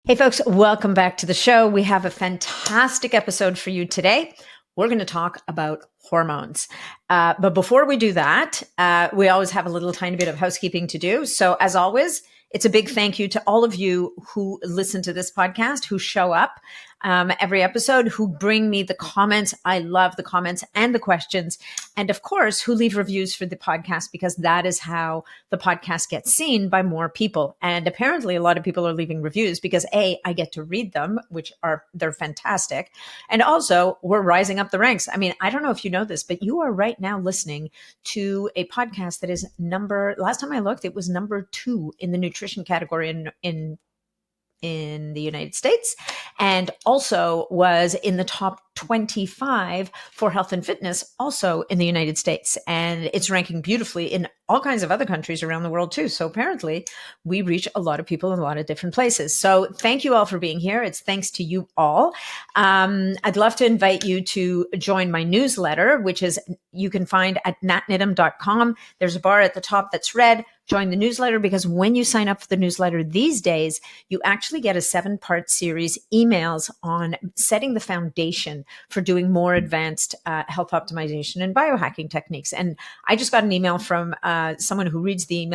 Hey folks, welcome back to the show. We have a fantastic episode for you today. We're going to talk about hormones. But before we do that, we always have a little tiny bit of housekeeping to do. So as always, it's a big thank you to all of you who listen to this podcast, who show up every episode, who bring me the comments. I love the comments and the questions. And of course, who leave reviews for the podcast, because that is how the podcast gets seen by more people. And apparently a lot of people are leaving reviews because A, I get to read them, they're fantastic. And also we're rising up the ranks. I mean, I don't know if you know this, but you are right now listening to a podcast that is last time I looked, it was number 2 in the nutrition category in the United States, and also was in the top 25 for health and fitness, also in the United States. And it's ranking beautifully in all kinds of other countries around the world too. So apparently we reach a lot of people in a lot of different places. So thank you all for being here. It's thanks to you all. I'd love to invite you to join my newsletter, which is you can find at natnidham.com. There's a bar at the top that's red. Join the newsletter, because when you sign up for the newsletter these days, you actually get a 7-part series emails on setting the foundation for doing more advanced health optimization and biohacking techniques. And I just got an email from someone who reads the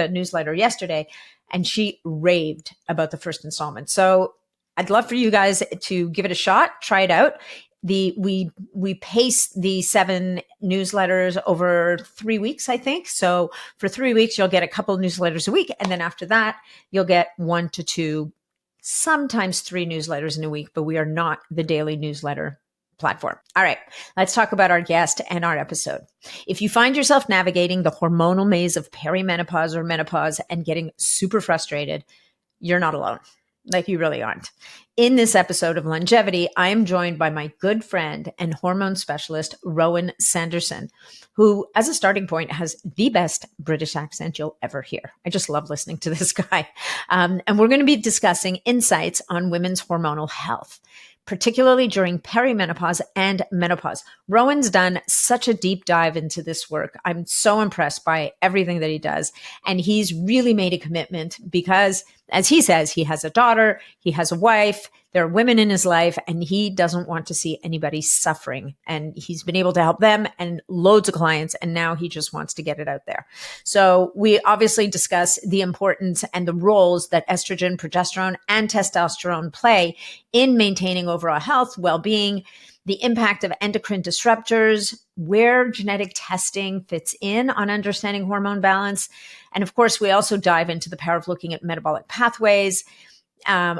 newsletter yesterday, and she raved about the first installment. So I'd love for you guys to give it a shot, try it out. We pace the 7 newsletters over 3 weeks, I think. So for 3 weeks, you'll get a couple of newsletters a week. And then after that, you'll get 1 to 2, sometimes 3 newsletters in a week, but we are not the daily newsletter platform. All right, let's talk about our guest and our episode. If you find yourself navigating the hormonal maze of perimenopause or menopause and getting super frustrated, you're not alone. Like, you really aren't. In this episode of Longevity, I am joined by my good friend and hormone specialist, Rowan Sanderson, who, as a starting point, has the best British accent you'll ever hear. I just love listening to this guy. And we're going to be discussing insights on women's hormonal health, particularly during perimenopause and menopause. Rowan's done such a deep dive into this work. I'm so impressed by everything that he does. And he's really made a commitment because, as he says, he has a daughter, he has a wife, there are women in his life, and he doesn't want to see anybody suffering. And he's been able to help them and loads of clients, and now he just wants to get it out there. So we obviously discuss the importance and the roles that estrogen, progesterone, and testosterone play in maintaining overall health, well-being, the impact of endocrine disruptors, where genetic testing fits in on understanding hormone balance. And of course, we also dive into the power of looking at metabolic pathways.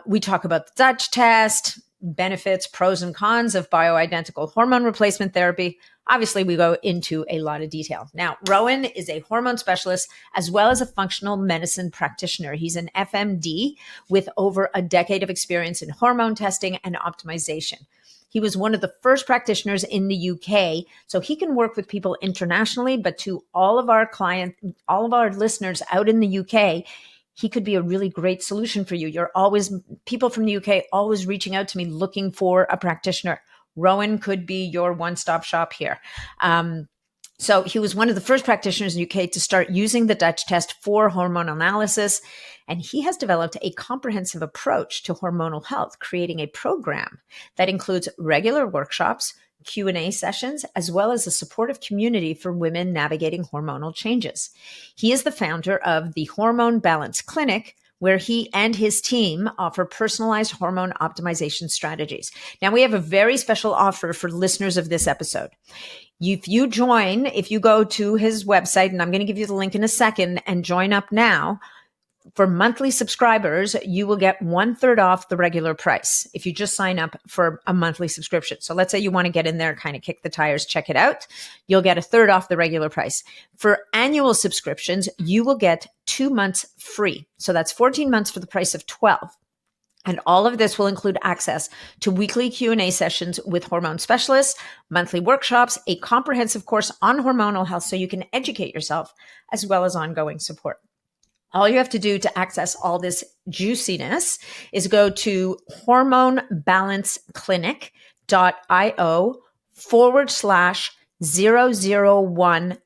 We talk about the Dutch test, benefits, pros and cons of bioidentical hormone replacement therapy. Obviously, we go into a lot of detail. Now, Rowan is a hormone specialist as well as a functional medicine practitioner. He's an FMD with over a decade of experience in hormone testing and optimization. He was one of the first practitioners in the UK, so he can work with people internationally, but to all of our clients, all of our listeners out in the UK, he could be a really great solution for you. People from the UK always reaching out to me looking for a practitioner. Rowan could be your one-stop shop here. So he was one of the first practitioners in the UK to start using the Dutch test for hormone analysis. And he has developed a comprehensive approach to hormonal health, creating a program that includes regular workshops, Q&A sessions, as well as a supportive community for women navigating hormonal changes. He is the founder of the Hormone Balance Clinic, where he and his team offer personalized hormone optimization strategies. Now, we have a very special offer for listeners of this episode. If you go to his website, and I'm going to give you the link in a second, and join up now, for monthly subscribers, you will get 1/3 off the regular price if you just sign up for a monthly subscription. So let's say you want to get in there, kind of kick the tires, check it out. You'll get 1/3 off the regular price. For annual subscriptions, you will get 2 months free. So that's 14 months for the price of 12. And all of this will include access to weekly Q&A sessions with hormone specialists, monthly workshops, a comprehensive course on hormonal health so you can educate yourself, as well as ongoing support. All you have to do to access all this juiciness is go to hormonebalanceclinic.io/001-M.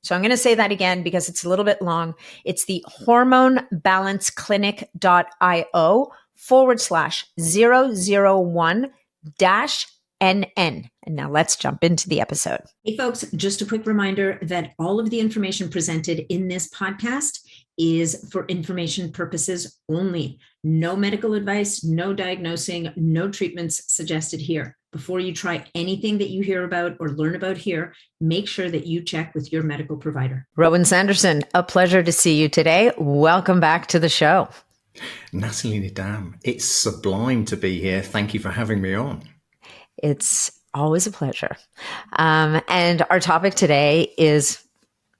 So I'm going to say that again because it's a little bit long. It's the hormonebalanceclinic.io/001 NN. And now let's jump into the episode. Hey folks, just a quick reminder that all of the information presented in this podcast is for information purposes only. No medical advice, no diagnosing, no treatments suggested here. Before you try anything that you hear about or learn about here, make sure that you check with your medical provider. Rowan Sanderson, a pleasure to see you today. Welcome back to the show. Natalie Nadam, it's sublime to be here. Thank you for having me on. It's always a pleasure. And our topic today is,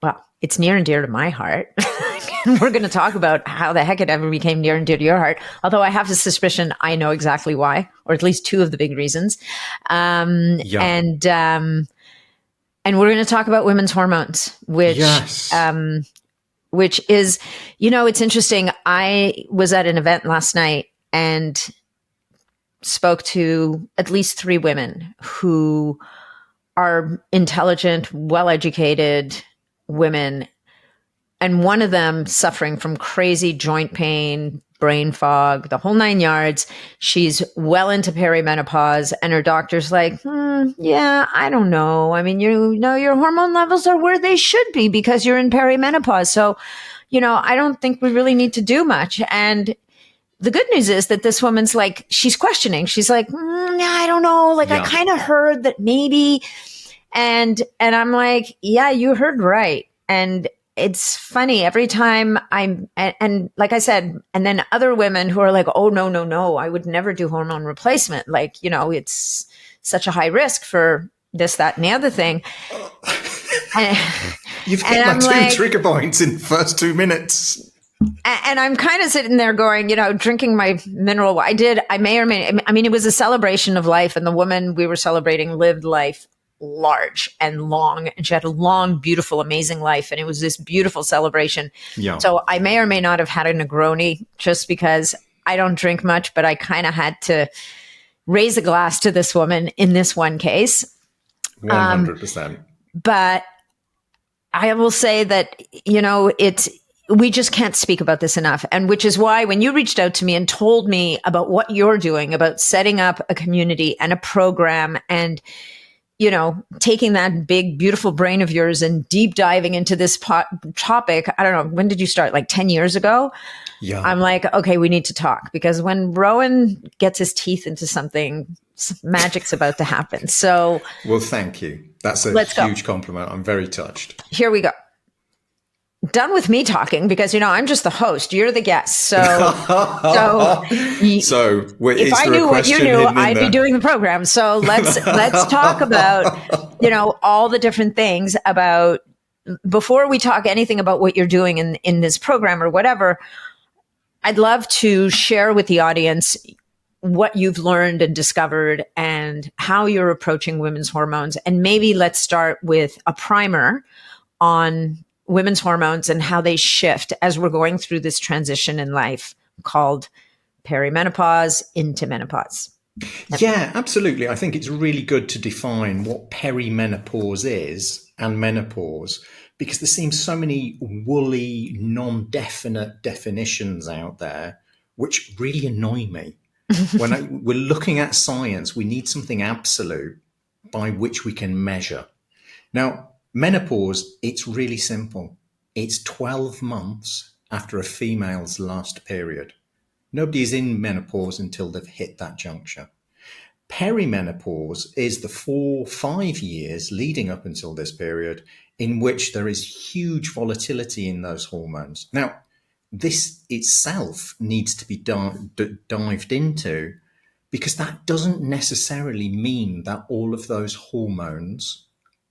well, it's near and dear to my heart. We're going to talk about how the heck it ever became near and dear to your heart. Although I have a suspicion I know exactly why, or at least two of the big reasons. And we're going to talk about women's hormones, which is, it's interesting. I was at an event last night and spoke to at least 3 women who are intelligent, well-educated women. And one of them suffering from crazy joint pain, brain fog, the whole 9 yards. She's well into perimenopause and her doctor's like, yeah, I don't know. I mean, your hormone levels are where they should be because you're in perimenopause. So, I don't think we really need to do much. And the good news is that this woman's like, she's questioning. She's like, I don't know. I kind of heard that maybe. And I'm like, yeah, you heard right. And it's funny every time and like I said, and then other women who are like, oh, no, I would never do hormone replacement. It's such a high risk for this, that, and the other thing. You've hit my two trigger points in the first 2 minutes. And I'm kind of sitting there going, drinking my mineral water. I it was a celebration of life. And the woman we were celebrating lived life large and long. And she had a long, beautiful, amazing life. And it was this beautiful celebration. Yeah. So I may or may not have had a Negroni just because I don't drink much, but I kind of had to raise a glass to this woman in this one case. 100%. But I will say that, we just can't speak about this enough. And which is why when you reached out to me and told me about what you're doing, about setting up a community and a program and, taking that big, beautiful brain of yours and deep diving into this topic, I don't know, when did you start? 10 years ago? Yeah. I'm like, okay, we need to talk because when Rowan gets his teeth into something, magic's about to happen. So. Well, thank you. That's a huge compliment. I'm very touched. Here we go. Done with me talking because I'm just the host. You're the guest. So if I knew what you knew, I'd be doing the program. So let's talk about all the different things about before we talk anything about what you're doing in this program or whatever. I'd love to share with the audience what you've learned and discovered and how you're approaching women's hormones. And maybe let's start with a primer on women's hormones and how they shift as we're going through this transition in life called perimenopause into menopause. Yeah, absolutely. I think it's really good to define what perimenopause is and menopause because there seems so many woolly, non-definite definitions out there, which really annoy me. When we're looking at science, we need something absolute by which we can measure. Now, menopause, it's really simple. It's 12 months after a female's last period. Nobody is in menopause until they've hit that juncture. Perimenopause is the 4-5 years leading up until this period in which there is huge volatility in those hormones. Now, this itself needs to be dived into because that doesn't necessarily mean that all of those hormones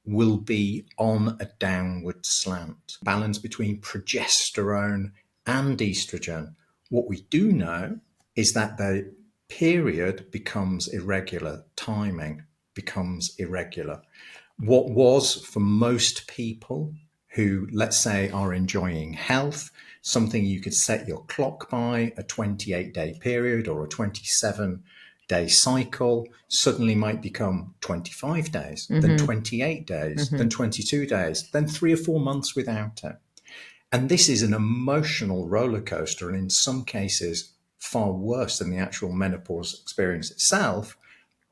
will be on a downward slant. Balance between progesterone and estrogen. What we do know is that the period becomes irregular, timing becomes irregular. What was for most people who, let's say, are enjoying health, something you could set your clock by, a 28-day period or a 27 day cycle suddenly might become 25 days, then Mm-hmm. 28 days, Mm-hmm. then 22 days, then 3 or 4 months without it. And this is an emotional roller coaster, and in some cases, far worse than the actual menopause experience itself,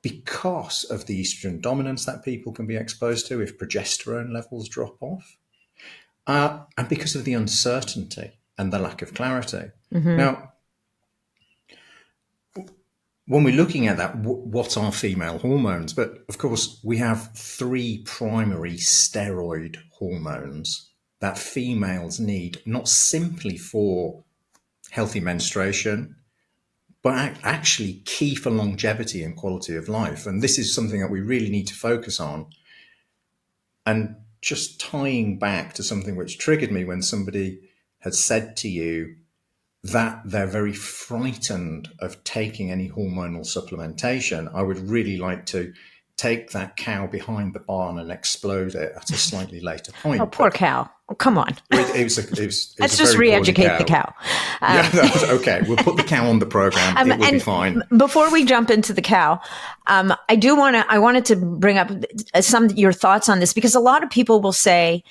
because of the estrogen dominance that people can be exposed to if progesterone levels drop off, and because of the uncertainty and the lack of clarity. Mm-hmm. Now, when we're looking at that, what are female hormones? But of course, we have 3 primary steroid hormones that females need, not simply for healthy menstruation, but actually key for longevity and quality of life. And this is something that we really need to focus on. And just tying back to something which triggered me when somebody had said to you that they're very frightened of taking any hormonal supplementation, I would really like to take that cow behind the barn and explode it at a slightly later point. Oh, poor cow. Oh, come on. It was Let's a just very poorly re-educate the cow. Yeah, that was okay. We'll put the cow on the program. It will be fine. Before we jump into the cow, I wanted to bring up some your thoughts on this, because a lot of people will say,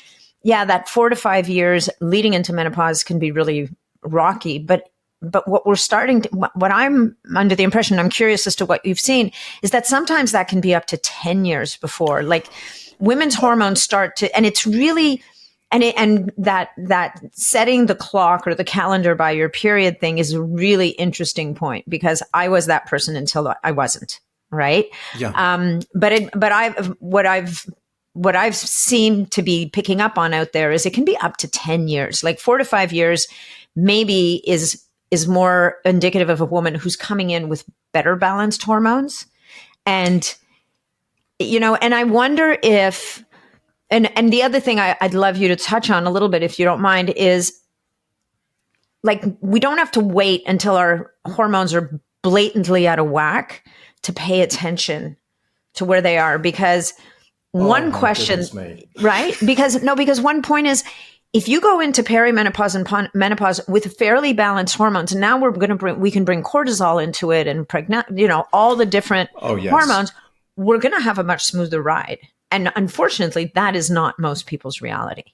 yeah, that 4 to 5 years leading into menopause can be really rocky, but what I'm under the impression, I'm curious as to what you've seen, is that sometimes that can be up to 10 years before, like women's hormones start to, and it's really, and that setting the clock or the calendar by your period thing is a really interesting point, because I was that person until I wasn't, right? Yeah. What I've seen to be picking up on out there is it can be up to 10 years, like 4 to 5 years maybe is more indicative of a woman who's coming in with better balanced hormones. And, and I wonder if, and the other thing I'd love you to touch on a little bit, if you don't mind, is like, we don't have to wait until our hormones are blatantly out of whack to pay attention to where they are. Because one question, right? Because one point is, if you go into perimenopause and menopause with fairly balanced hormones, and now we can bring cortisol into it and all the different hormones, we're going to have a much smoother ride. And unfortunately, that is not most people's reality.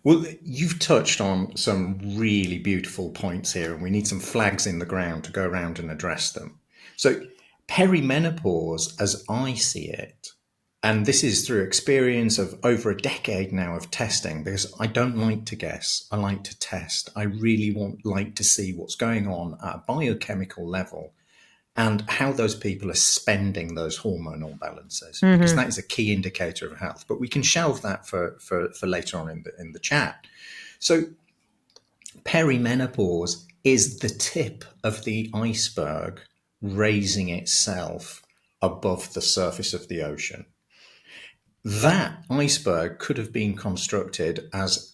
Well, you've touched on some really beautiful points here, and we need some flags in the ground to go around and address them. So perimenopause, as I see it, and this is through experience of over a decade now of testing, because I don't like to guess, I like to test. I really like to see what's going on at a biochemical level and how those people are spending those hormonal balances, because that is a key indicator of health. But we can shelve that for later on in the chat. So perimenopause is the tip of the iceberg raising itself above the surface of the ocean. That iceberg could have been constructed as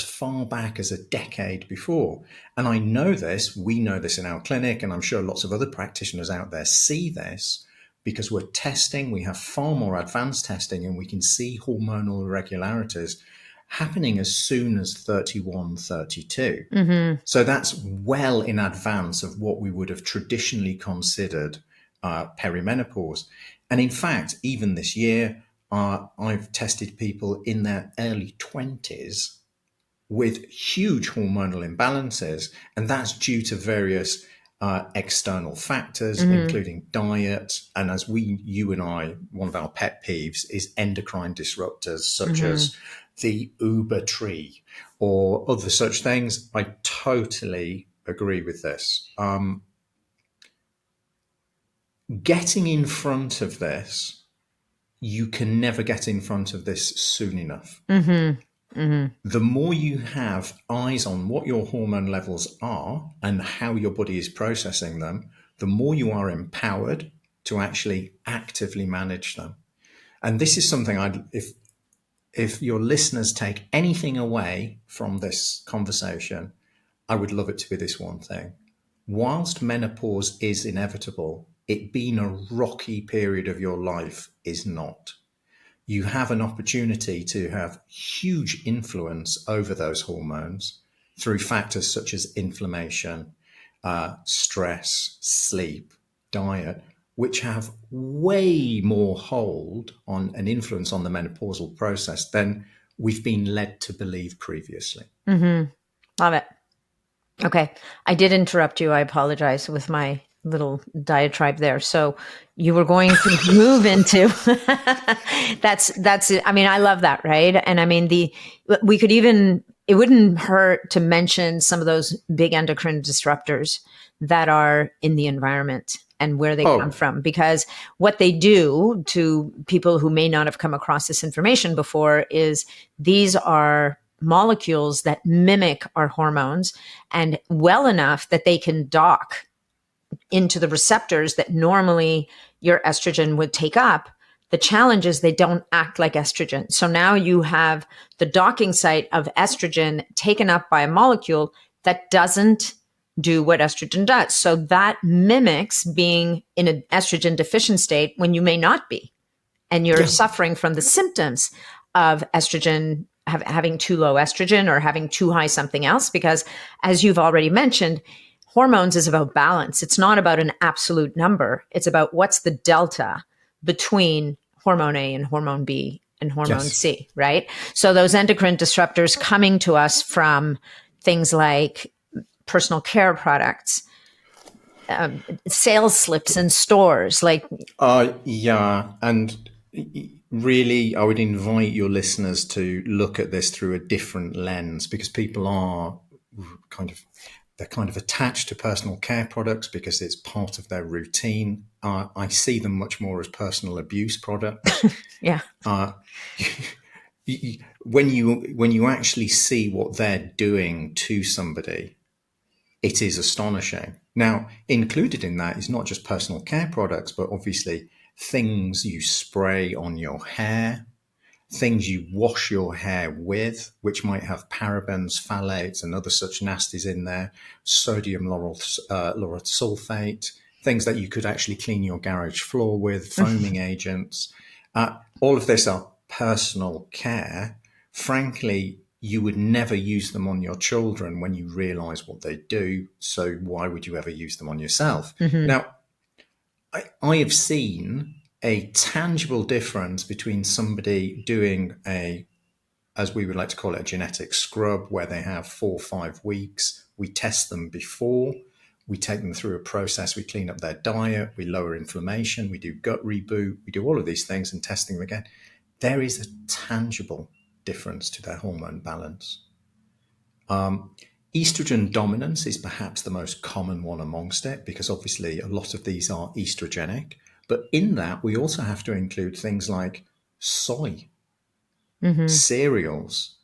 far back as a decade before. And I know this, we know this in our clinic, and I'm sure lots of other practitioners out there see this, because we're testing, we have far more advanced testing, and we can see hormonal irregularities happening as soon as 31, 32. Mm-hmm. So that's well in advance of what we would have traditionally considered perimenopause. And in fact, even this year, I've tested people in their early 20s with huge hormonal imbalances, and that's due to various external factors, including diet, and as you and I, one of our pet peeves is endocrine disruptors, such as the Uber tree or other such things. I totally agree with this. Getting in front of this, you can never get in front of this soon enough. The more you have eyes on what your hormone levels are and how your body is processing them, the more you are empowered to actually actively manage them. And this is something if your listeners take anything away from this conversation, I would love it to be this one thing. Whilst menopause is inevitable, it being a rocky period of your life is not. You have an opportunity to have huge influence over those hormones through factors such as inflammation, stress, sleep, diet, which have way more hold on an influence on the menopausal process than we've been led to believe previously. Mm-hmm. Love it. Okay. I did interrupt you. I apologize with my little diatribe there. So you were going to move into that's I mean, I love that, right? And I mean, we could even, it wouldn't hurt to mention some of those big endocrine disruptors that are in the environment and where they come Oh, from, because what they do to people who may not have come across this information before is these are molecules that mimic our hormones, and well enough that they can dock into the receptors that normally your estrogen would take up. The challenge is they don't act like estrogen. So now you have the docking site of estrogen taken up by a molecule that doesn't do what estrogen does. So that mimics being in an estrogen deficient state when you may not be. And you're yeah. suffering from the symptoms of estrogen, having too low estrogen or having too high something else. Because as you've already mentioned, hormones is about balance. It's not about an absolute number. It's about what's the delta between hormone A and hormone B and hormone Yes. C, right? So those endocrine disruptors coming to us from things like personal care products, sales slips in stores, like, Yeah. And really, I would invite your listeners to look at this through a different lens, because people are they're kind of attached to personal care products because it's part of their routine. I see them much more as personal abuse products. yeah. When you actually see what they're doing to somebody, it is astonishing. Now, included in that is not just personal care products, but obviously things you spray on your hair, things you wash your hair with, which might have parabens, phthalates, and other such nasties in there, sodium lauryl sulfate, things that you could actually clean your garage floor with, foaming agents. All of this are personal care. Frankly, you would never use them on your children when you realize what they do. So why would you ever use them on yourself? Mm-hmm. Now, I have seen a tangible difference between somebody doing as we would like to call it, a genetic scrub, where they have 4 or 5 weeks. We test them before, we take them through a process, we clean up their diet, we lower inflammation, we do gut reboot, we do all of these things and testing them again. There is a tangible difference to their hormone balance. Estrogen dominance is perhaps the most common one amongst it, because obviously a lot of these are estrogenic. But in that, we also have to include things like soy, cereals,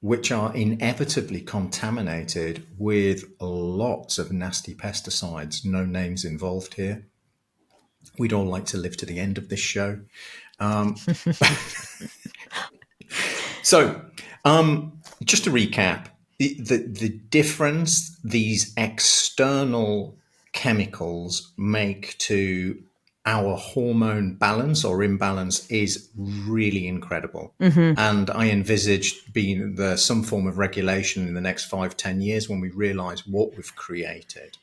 which are inevitably contaminated with lots of nasty pesticides, no names involved here. We'd all like to live to the end of this show. So, just to recap, the difference these external chemicals make to our hormone balance or imbalance is really incredible. And I envisage being some form of regulation in the next 5-10 years when we realize what we've created.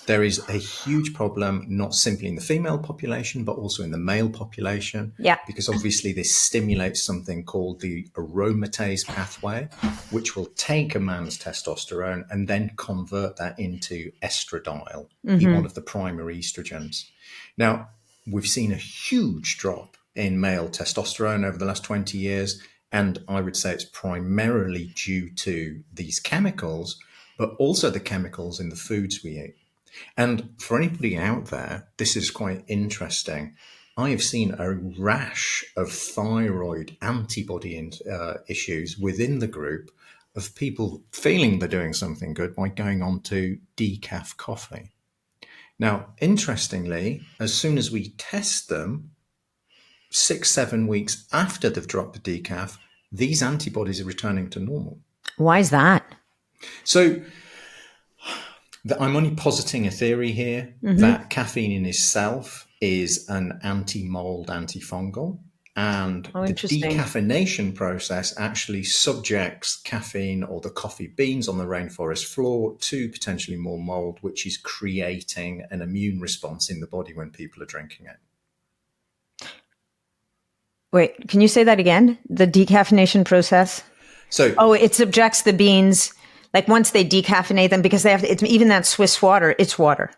There is a huge problem, not simply in the female population, but also in the male population. Yeah. Because obviously this stimulates something called the aromatase pathway, which will take a man's testosterone and then convert that into estradiol, one of the primary estrogens. Now, we've seen a huge drop in male testosterone over the last 20 years. And I would say it's primarily due to these chemicals, but also the chemicals in the foods we eat. And for anybody out there, this is quite interesting. I have seen a rash of thyroid antibody issues within the group of people feeling they're doing something good by going on to decaf coffee. Now, interestingly, as soon as we test them, 6-7 weeks after they've dropped the decaf, these antibodies are returning to normal. Why is that? So I'm only positing a theory here that caffeine in itself is an anti-mold, antifungal. And Oh, the interesting. decaffeination process actually subjects caffeine or the coffee beans on the rainforest floor to potentially more mold, which is creating an immune response in the body when people are drinking it. Wait, can you say that again? The decaffeination process? So, Oh, it subjects the beans, like once they decaffeinate them, because they have, it's even that Swiss water, it's water,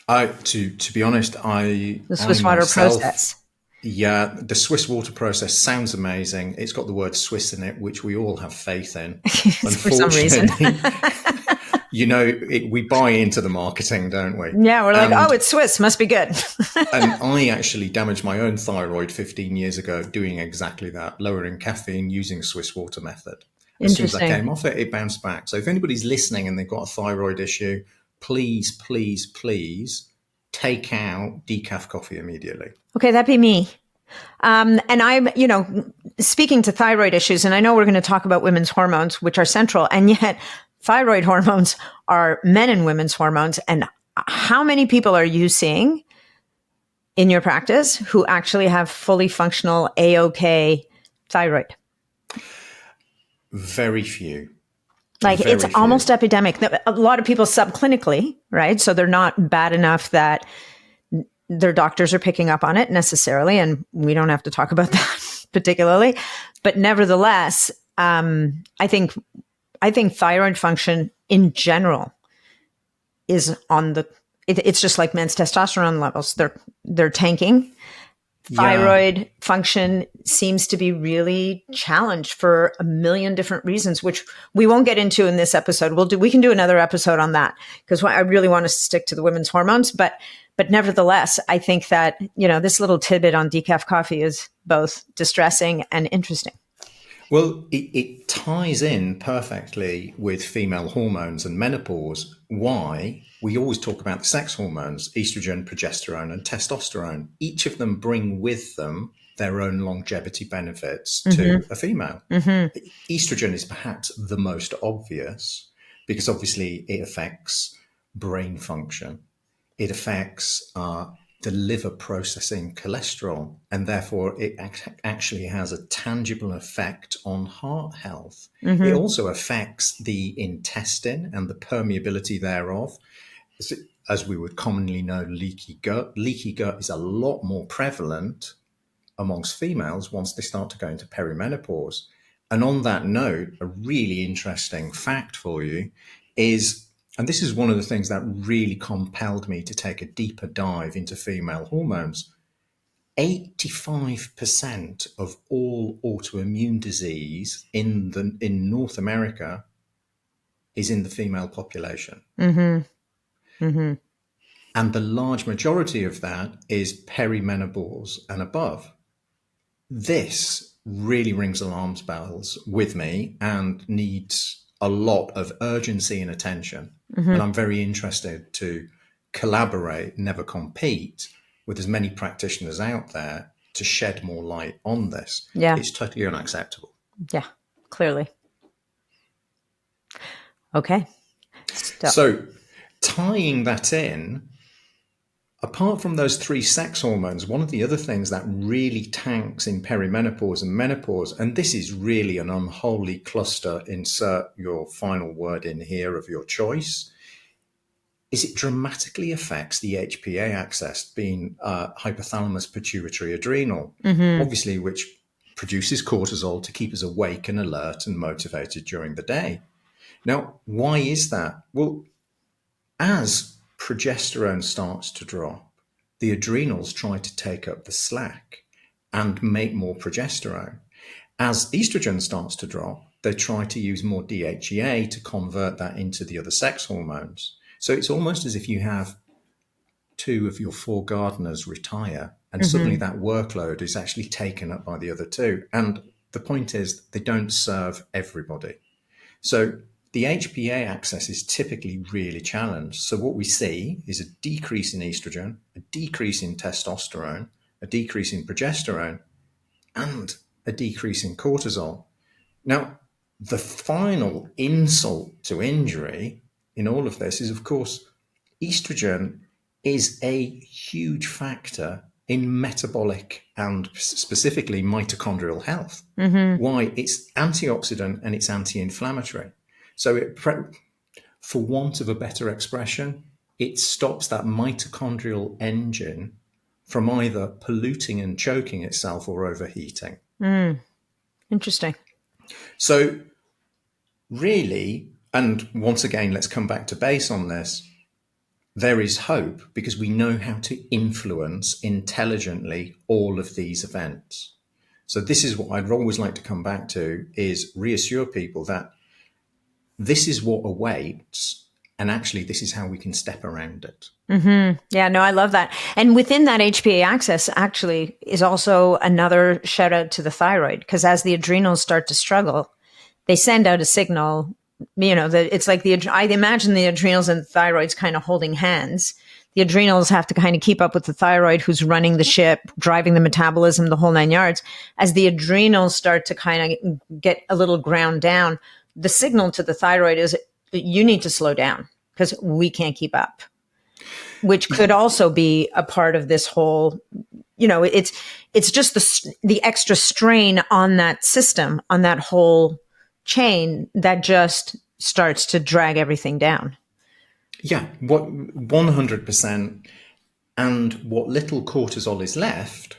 to be honest, I the I Swiss water myself, process. yeah, the Swiss water process sounds amazing. It's got the word Swiss in it, which we all have faith in. For some reason. Unfortunately, we buy into the marketing, don't we? Yeah, we're like, oh, And it's Swiss, must be good. and I actually damaged my own thyroid 15 years ago doing exactly that, lowering caffeine using a Swiss water method. As soon as I Interesting. came off it, it bounced back. So if anybody's listening and they've got a thyroid issue, please, please, please take out decaf coffee immediately. Okay, that'd be me. And I'm, speaking to thyroid issues, and I know we're going to talk about women's hormones, which are central, and yet thyroid hormones are men and women's hormones. And how many people are you seeing in your practice who actually have fully functional A-OK thyroid? Very few. Like it's Very few. almost epidemic. A lot of people subclinically, right? So they're not bad enough that their doctors are picking up on it necessarily. And we don't have to talk about that particularly. But nevertheless, I think thyroid function in general is on the, it's just like men's testosterone levels. They're tanking. Thyroid function seems to be really challenged for a million different reasons, which we won't get into in this episode. We can do another episode on that because I really want to stick to the women's hormones. But nevertheless, I think that, this little tidbit on decaf coffee is both distressing and interesting. Well, it ties in perfectly with female hormones and menopause. Why? We always talk about the sex hormones, estrogen, progesterone, and testosterone. Each of them bring with them their own longevity benefits to a female. Estrogen is perhaps the most obvious because obviously it affects brain function. It affects the liver processing cholesterol, and therefore it actually has a tangible effect on heart health. It also affects the intestine and the permeability thereof. As we would commonly know, leaky gut. Leaky gut is a lot more prevalent amongst females once they start to go into perimenopause. And on that note, a really interesting fact for you is, and this is one of the things that really compelled me to take a deeper dive into female hormones, 85% of all autoimmune disease in North America is in the female population. And the large majority of that is perimenopause and above. This really rings alarm bells with me and needs a lot of urgency and attention. And I'm very interested to collaborate, never compete, with as many practitioners out there to shed more light on this. Yeah. It's totally unacceptable. Yeah, clearly. Okay. So tying that in, apart from those three sex hormones, one of the other things that really tanks in perimenopause and menopause, and this is really an unholy cluster, insert your final word in here of your choice, is it dramatically affects the HPA axis, being hypothalamus pituitary adrenal, obviously, which produces cortisol to keep us awake and alert and motivated during the day. Now, why is that? Well, as progesterone starts to drop, the adrenals try to take up the slack and make more progesterone. As estrogen starts to drop, they try to use more DHEA to convert that into the other sex hormones. So it's almost as if you have two of your four gardeners retire, and suddenly that workload is actually taken up by the other two. And the point is, they don't serve everybody. So the HPA axis is typically really challenged. So what we see is a decrease in estrogen, a decrease in testosterone, a decrease in progesterone, and a decrease in cortisol. Now, the final insult to injury in all of this is, of course, estrogen is a huge factor in metabolic and specifically mitochondrial health. Mm-hmm. Why? It's antioxidant and it's anti-inflammatory. So for want of a better expression, it stops that mitochondrial engine from either polluting and choking itself or overheating. Interesting. So really, and once again, let's come back to base on this, there is hope because we know how to influence intelligently all of these events. So this is what I'd always like to come back to, is reassure people that this is what awaits, and actually this is how we can step around it. Mm-hmm. Yeah, no, I love that. And within that HPA axis actually is also another shout out to the thyroid, because as the adrenals start to struggle, they send out a signal, that it's like I imagine the adrenals and the thyroid's kind of holding hands. The adrenals have to kind of keep up with the thyroid, who's running the ship, driving the metabolism, the whole 9 yards. As the adrenals start to kind of get a little ground down, the signal to the thyroid is you need to slow down because we can't keep up, which could also be a part of this whole, it's just the extra strain on that system, on that whole chain that just starts to drag everything down. Yeah, what 100%. And what little cortisol is left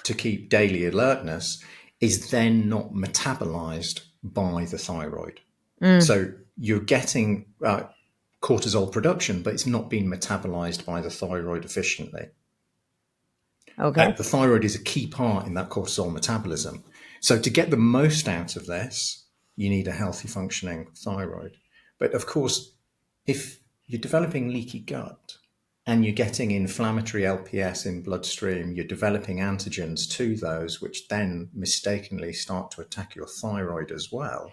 to keep daily alertness is then not metabolized by the thyroid. So you're getting cortisol production, but it's not being metabolized by the thyroid efficiently. Okay. The thyroid is a key part in that cortisol metabolism. So to get the most out of this, you need a healthy functioning thyroid. But of course, if you're developing leaky gut and you're getting inflammatory LPS in bloodstream, you're developing antigens to those, which then mistakenly start to attack your thyroid as well,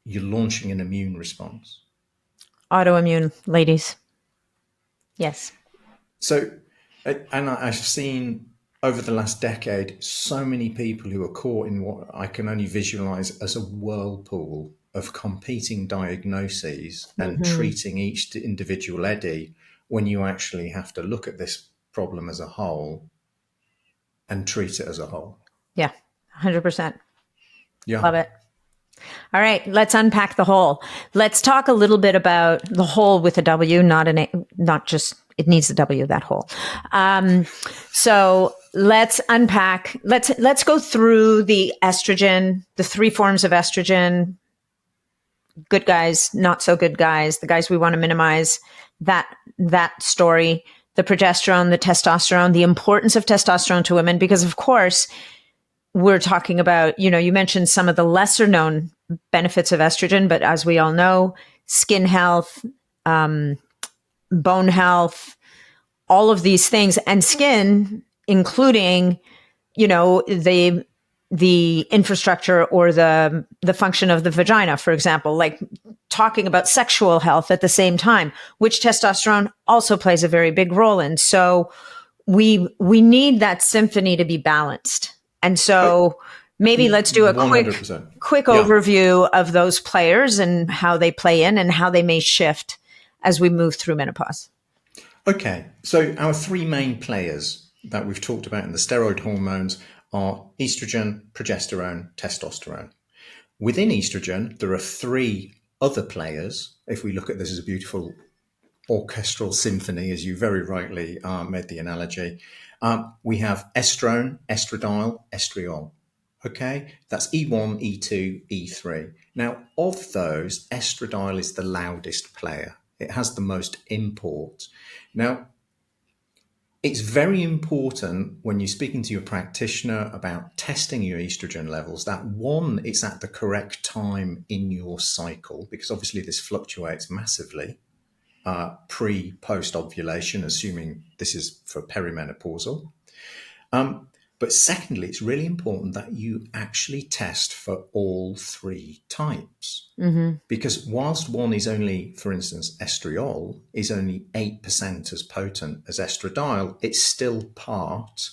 you're launching an immune response. Autoimmune, ladies. Yes. So, and I've seen over the last decade so many people who are caught in what I can only visualize as a whirlpool of competing diagnoses and treating each individual eddy, when you actually have to look at this problem as a whole and treat it as a whole. Yeah, 100%. Yeah. Love it. All right, let's unpack the whole. Let's talk a little bit about the whole with a W, not just it needs a W, that whole. So let's unpack. Let's go through the estrogen, the 3 forms of estrogen. Good guys, not so good guys, the guys we want to minimize, that story, the progesterone, the testosterone, the importance of testosterone to women, because of course we're talking about, you mentioned some of the lesser known benefits of estrogen, but as we all know, skin health, bone health, all of these things, and skin, including, the infrastructure or the function of the vagina, for example, like talking about sexual health at the same time, which testosterone also plays a very big role in. So we need that symphony to be balanced. And so maybe let's do a quick 100%. overview of those players and how they play in and how they may shift as we move through menopause. Okay, so our 3 main players that we've talked about in the steroid hormones are estrogen, progesterone, testosterone. Within estrogen, there are 3 other players. If we look at this as a beautiful orchestral symphony, as you very rightly made the analogy, we have estrone, estradiol, estriol. Okay, that's E1, E2, E3. Now, of those, estradiol is the loudest player. It has the most import. Now, it's very important when you're speaking to your practitioner about testing your estrogen levels that, one, it's at the correct time in your cycle, because obviously this fluctuates massively, post ovulation, assuming this is for perimenopausal. But secondly, it's really important that you actually test for all 3 types. Because whilst one is only, for instance, estriol is only 8% as potent as estradiol, it's still part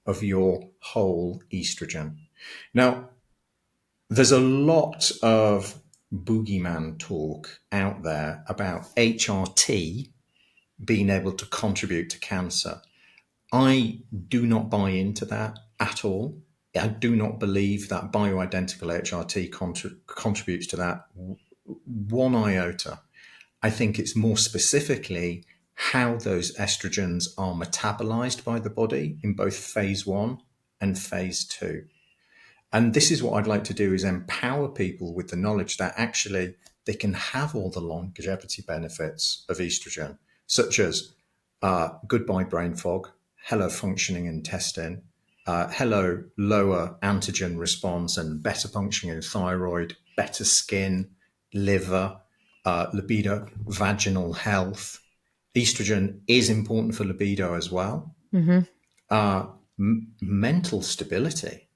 of your whole estrogen. Now, there's a lot of boogeyman talk out there about HRT being able to contribute to cancer. I do not buy into that at all. I do not believe that bioidentical HRT contributes to that one iota. I think it's more specifically how those estrogens are metabolized by the body in both phase 1 and phase 2. And this is what I'd like to do, is empower people with the knowledge that actually they can have all the longevity benefits of estrogen, such as goodbye brain fog, hello functioning intestine, hello lower antigen response and better functioning thyroid, better skin, liver, libido, vaginal health. Estrogen is important for libido as well. Mental stability.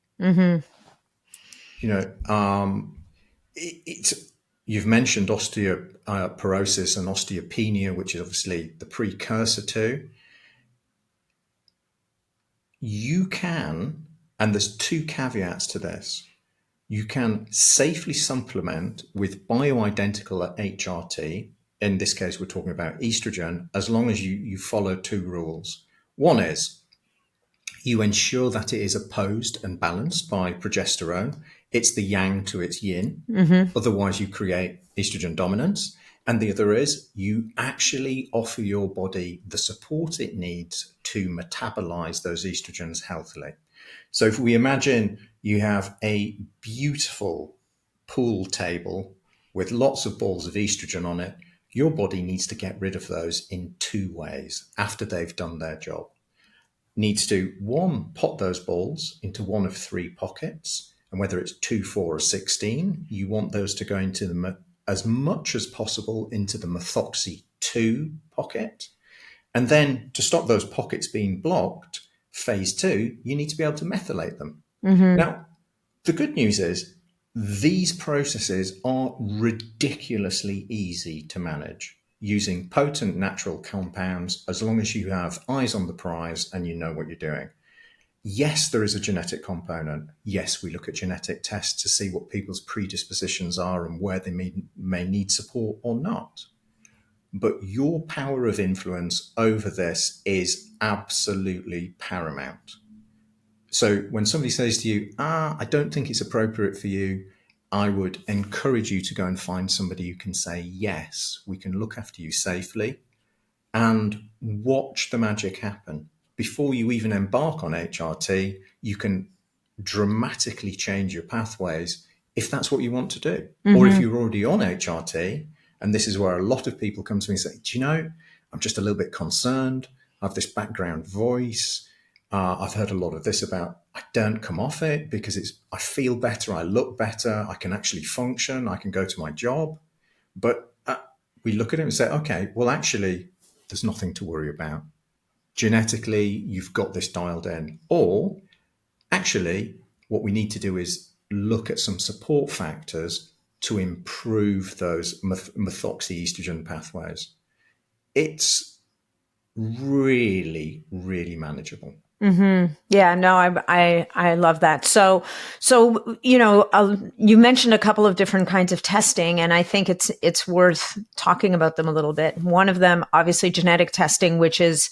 You've mentioned osteoporosis and osteopenia, which is obviously the precursor to. You can, and there's two caveats to this, you can safely supplement with bioidentical HRT. In this case, we're talking about estrogen, as long as you follow two rules. One is you ensure that it is opposed and balanced by progesterone. It's the yang to its yin. Otherwise, you create estrogen dominance. And the other is you actually offer your body the support it needs to metabolize those estrogens healthily. So if we imagine you have a beautiful pool table with lots of balls of estrogen on it, your body needs to get rid of those in two ways after they've done their job. Needs to, one, pot those balls into one of three pockets. And whether it's 2, 4, or 16, you want those to go into the, as much as possible, into the methoxy 2 pocket. And then to stop those pockets being blocked, phase 2, you need to be able to methylate them. Now, the good news is these processes are ridiculously easy to manage using potent natural compounds, as long as you have eyes on the prize and you know what you're doing. Yes, there is a genetic component. Yes, we look at genetic tests to see what people's predispositions are and where they may need support or not. But your power of influence over this is absolutely paramount. So when somebody says to you, I don't think it's appropriate for you, I would encourage you to go and find somebody who can say, yes, we can look after you safely, and watch the magic happen. Before you even embark on HRT, you can dramatically change your pathways if that's what you want to do. Or if you're already on HRT, and this is where a lot of people come to me and say, do you know, I'm just a little bit concerned. I have this background voice. I've heard a lot of this about, I don't come off it because I feel better, I look better, I can actually function, I can go to my job. But we look at it and say, okay, well, actually, there's nothing to worry about. Genetically, you've got this dialed in. Or actually, what we need to do is look at some support factors to improve those methoxy estrogen pathways. It's really, really manageable. Yeah, no, I love that. So, you mentioned a couple of different kinds of testing, and I think it's worth talking about them a little bit. One of them, obviously, genetic testing, which is,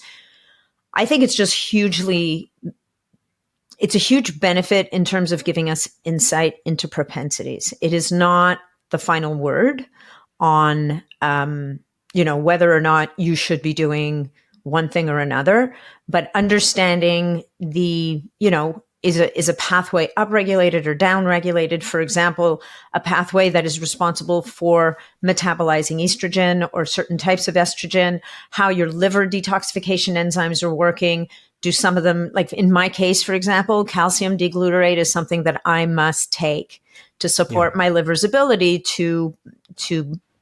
I think it's just it's a huge benefit in terms of giving us insight into propensities. It is not the final word on, whether or not you should be doing one thing or another, but understanding is a pathway upregulated or downregulated? For example, a pathway that is responsible for metabolizing estrogen or certain types of estrogen, how your liver detoxification enzymes are working. Do some of them, like in my case, for example, calcium deglutarate is something that I must take to support my liver's ability to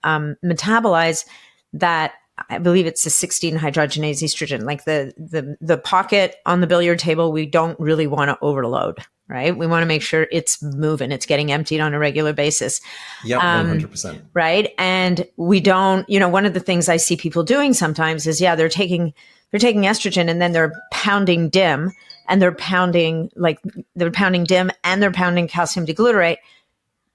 metabolize that. I believe it's a 16 hydrogenase estrogen, like the pocket on the billiard table. We don't really want to overload, right? We want to make sure it's moving, it's getting emptied on a regular basis. Yeah, 100%. Right. And we don't, one of the things I see people doing sometimes is, they're taking estrogen and then they're pounding DIM and they're pounding DIM and they're pounding calcium deglutarate.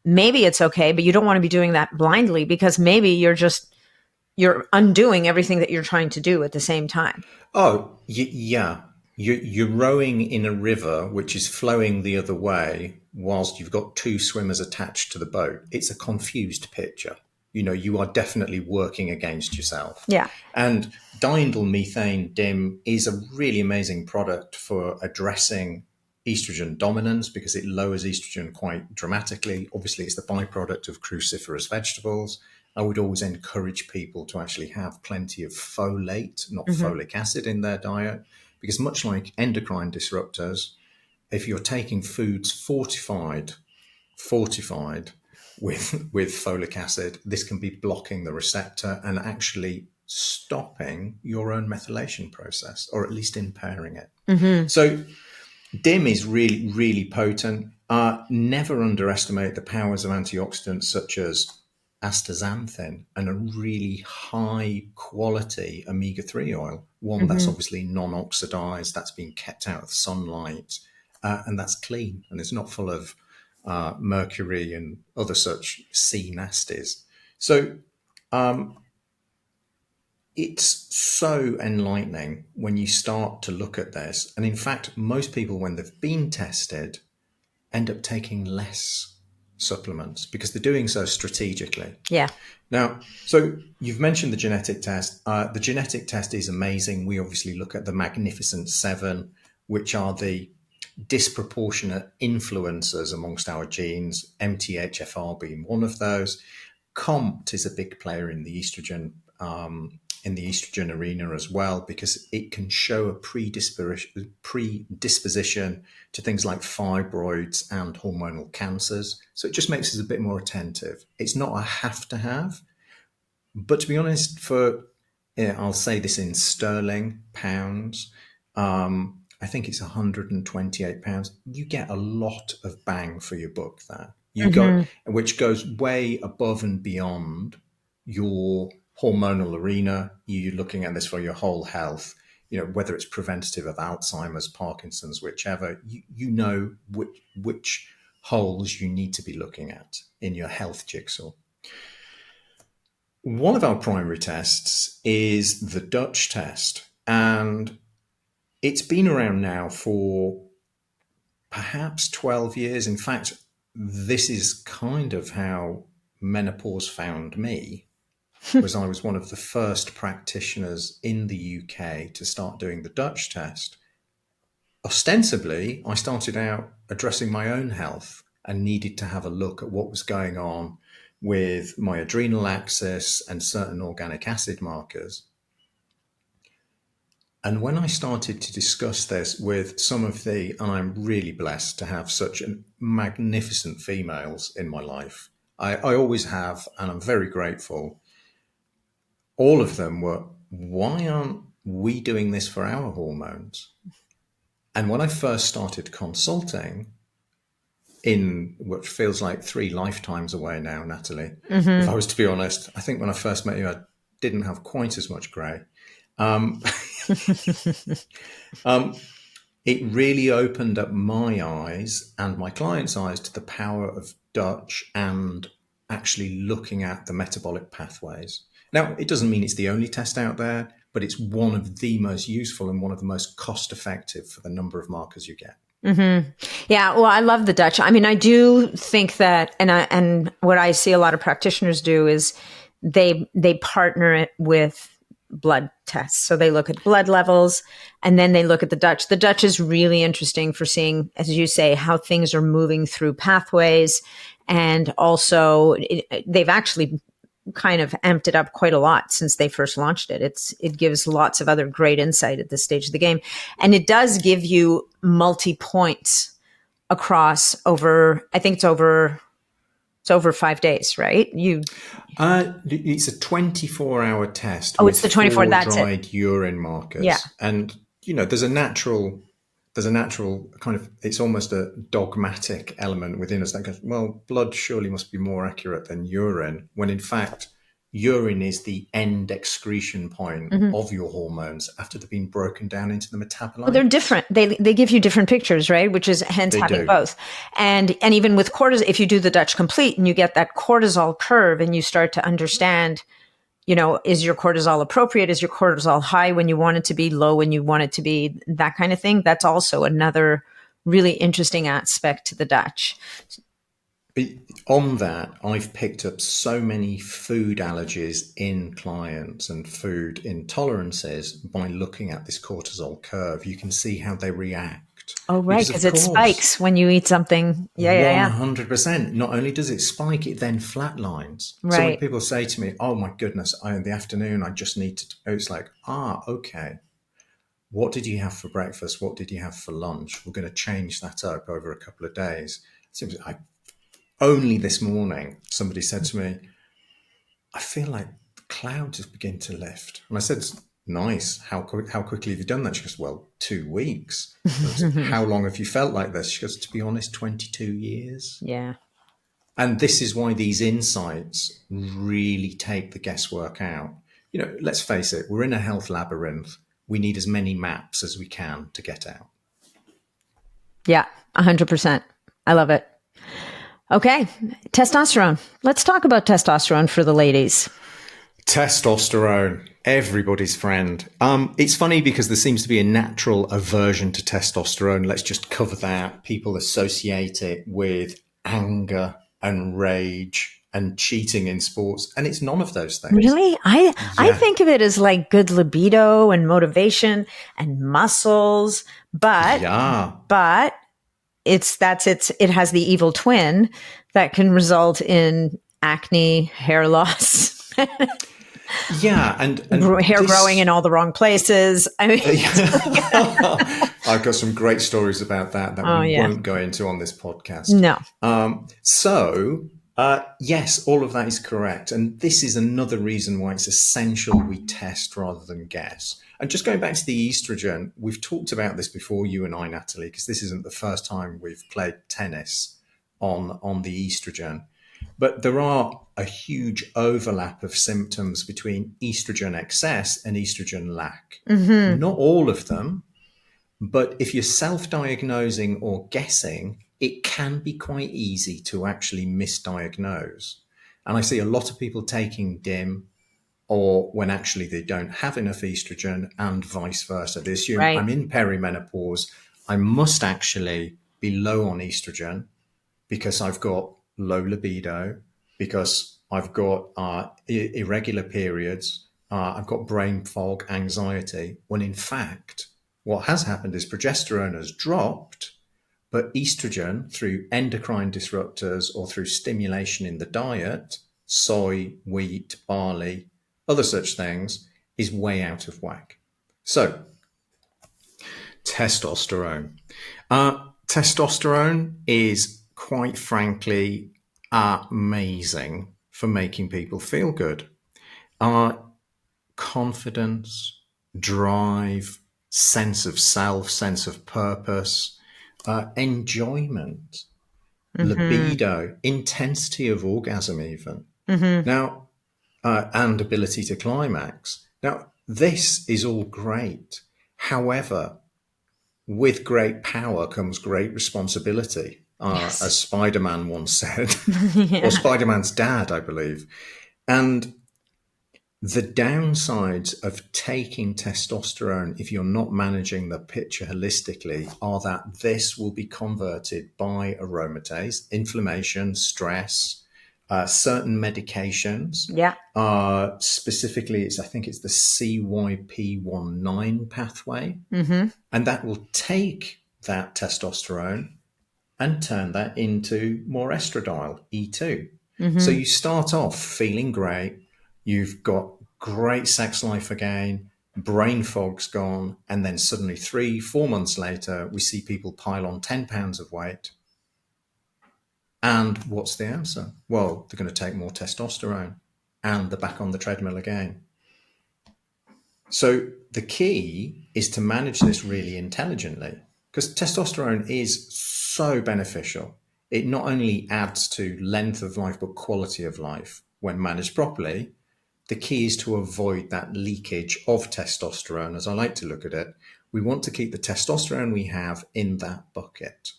Maybe it's okay, but you don't want to be doing that blindly, because maybe you're undoing everything that you're trying to do at the same time. Oh, yeah. you're rowing in a river which is flowing the other way whilst you've got two swimmers attached to the boat. It's a confused picture. You are definitely working against yourself. Yeah. And diindole methane DIM is a really amazing product for addressing estrogen dominance because it lowers estrogen quite dramatically. Obviously, it's the byproduct of cruciferous vegetables. I would always encourage people to actually have plenty of folate, not folic acid, in their diet, because much like endocrine disruptors, if you're taking foods fortified with folic acid, this can be blocking the receptor and actually stopping your own methylation process, or at least impairing it. So DIM is really, really potent. Never underestimate the powers of antioxidants such as astaxanthin and a really high quality omega-3 oil, one that's obviously non-oxidized, that's been kept out of sunlight, and that's clean, and it's not full of mercury and other such sea nasties. So it's so enlightening when you start to look at this. And in fact, most people, when they've been tested, end up taking less supplements because they're doing so strategically. Yeah. Now, so you've mentioned the genetic test. The genetic test is amazing. We obviously look at the Magnificent Seven, which are the disproportionate influencers amongst our genes, MTHFR being one of those. COMT is a big player in the estrogen arena as well, because it can show a predisposition to things like fibroids and hormonal cancers. So it just makes us a bit more attentive. It's not a have to have, but to be honest, I'll say this in sterling pounds, I think it's £128. You get a lot of bang for your buck there. Which goes way above and beyond your hormonal arena. You're looking at this for your whole health, whether it's preventative of Alzheimer's, Parkinson's, whichever, you know which holes you need to be looking at in your health jigsaw. One of our primary tests is the Dutch test, and it's been around now for perhaps 12 years. In fact, this is kind of how menopause found me. Was I was one of the first practitioners in the UK to start doing the Dutch test. Ostensibly, I started out addressing my own health and needed to have a look at what was going on with my adrenal axis and certain organic acid markers. And when I started to discuss this with some of and I'm really blessed to have such magnificent females in my life. I always have, and I'm very grateful. All of them were, why aren't we doing this for our hormones? And when I first started consulting, in what feels like 3 lifetimes away now, Natalie, if I was to be honest, I think when I first met you, I didn't have quite as much grey. It really opened up my eyes and my clients' eyes to the power of Dutch and actually looking at the metabolic pathways. Now, it doesn't mean it's the only test out there, but it's one of the most useful and one of the most cost-effective for the number of markers you get. Yeah, well, I love the Dutch. I mean, I do think that, and what I see a lot of practitioners do is they partner it with blood tests. So they look at blood levels and then they look at the Dutch. The Dutch is really interesting for seeing, as you say, how things are moving through pathways. And also they've actually kind of amped it up quite a lot since they first launched it. It gives lots of other great insight at this stage of the game. And it does give you multi-points across I think it's over 5 days, right? It's a 24-hour test. Oh, it's the 24. That's it. Dried urine markers. Yeah, and there's a natural kind of, it's almost a dogmatic element within us that goes, well, blood surely must be more accurate than urine, when in fact urine is the end excretion point of your hormones after they've been broken down into the metabolite. Well, they're different. They give you different pictures, right? Which is hence having both. And even with cortisol, if you do the Dutch Complete and you get that cortisol curve and you start to understand, is your cortisol appropriate? Is your cortisol high when you want it to be, low when you want it to be, that kind of thing? That's also another really interesting aspect to the Dutch. On that, I've picked up so many food allergies in clients and food intolerances by looking at this cortisol curve. You can see how they react. Oh, right, because it spikes when you eat something. Yeah. 100%. Not only does it spike, it then flatlines. Right. So when people say to me, oh my goodness, in the afternoon, I just need to, it's like, okay. What did you have for breakfast? What did you have for lunch? We're going to change that up over a couple of days. Only this morning, somebody said to me, I feel like the clouds have begun to lift. And I said, nice. How quickly have you done that? She goes, well, 2 weeks. Said, how long have you felt like this? She goes, to be honest, 22 years. Yeah. And this is why these insights really take the guesswork out. Let's face it, we're in a health labyrinth. We need as many maps as we can to get out. Yeah, 100%. I love it. Okay, testosterone. Let's talk about testosterone for the ladies. Testosterone, everybody's friend. It's funny because there seems to be a natural aversion to testosterone. Let's just cover that. People associate it with anger and rage and cheating in sports, and it's none of those things. Really? I think of it as like good libido and motivation and muscles, but it has the evil twin that can result in acne, hair loss. Yeah, and hair growing in all the wrong places. I mean, I've got some great stories about that we won't go into on this podcast. No. Yes, all of that is correct. And this is another reason why it's essential we test rather than guess. And just going back to the estrogen, we've talked about this before, you and I, Natalie, because this isn't the first time we've played tennis on the estrogen. But there are a huge overlap of symptoms between estrogen excess and estrogen lack. Mm-hmm. Not all of them, but if you're self-diagnosing or guessing, it can be quite easy to actually misdiagnose. And I see a lot of people taking DIM or when actually they don't have enough estrogen and vice versa. They assume I'm in perimenopause. I must actually be low on estrogen because I've got low libido, because I've got irregular periods, I've got brain fog, anxiety, when in fact, what has happened is progesterone has dropped, but estrogen through endocrine disruptors or through stimulation in the diet, soy, wheat, barley, other such things, is way out of whack. So, testosterone. Testosterone is quite frankly amazing for making people feel good. Confidence, drive, sense of self, sense of purpose, enjoyment, libido, intensity of orgasm even. Now, and ability to climax. Now, this is all great. However, with great power comes great responsibility, as Spider-Man once said, or Spider-Man's dad, I believe. And the downsides of taking testosterone, if you're not managing the picture holistically, are that this will be converted by aromatase, inflammation, stress, certain medications. Specifically, I think it's the CYP19 pathway. And that will take that testosterone and turn that into more estradiol, E2. So you start off feeling great. You've got great sex life again, brain fog's gone, and then suddenly 3-4 months later, we see people pile on 10 pounds of weight. And what's the answer? Well, they're going to take more testosterone and they're back on the treadmill again. So the key is to manage this really intelligently, because testosterone is so beneficial. It not only adds to length of life, but quality of life when managed properly. The key is to avoid that leakage of testosterone, as I like to look at it. We want to keep the testosterone we have in that bucket,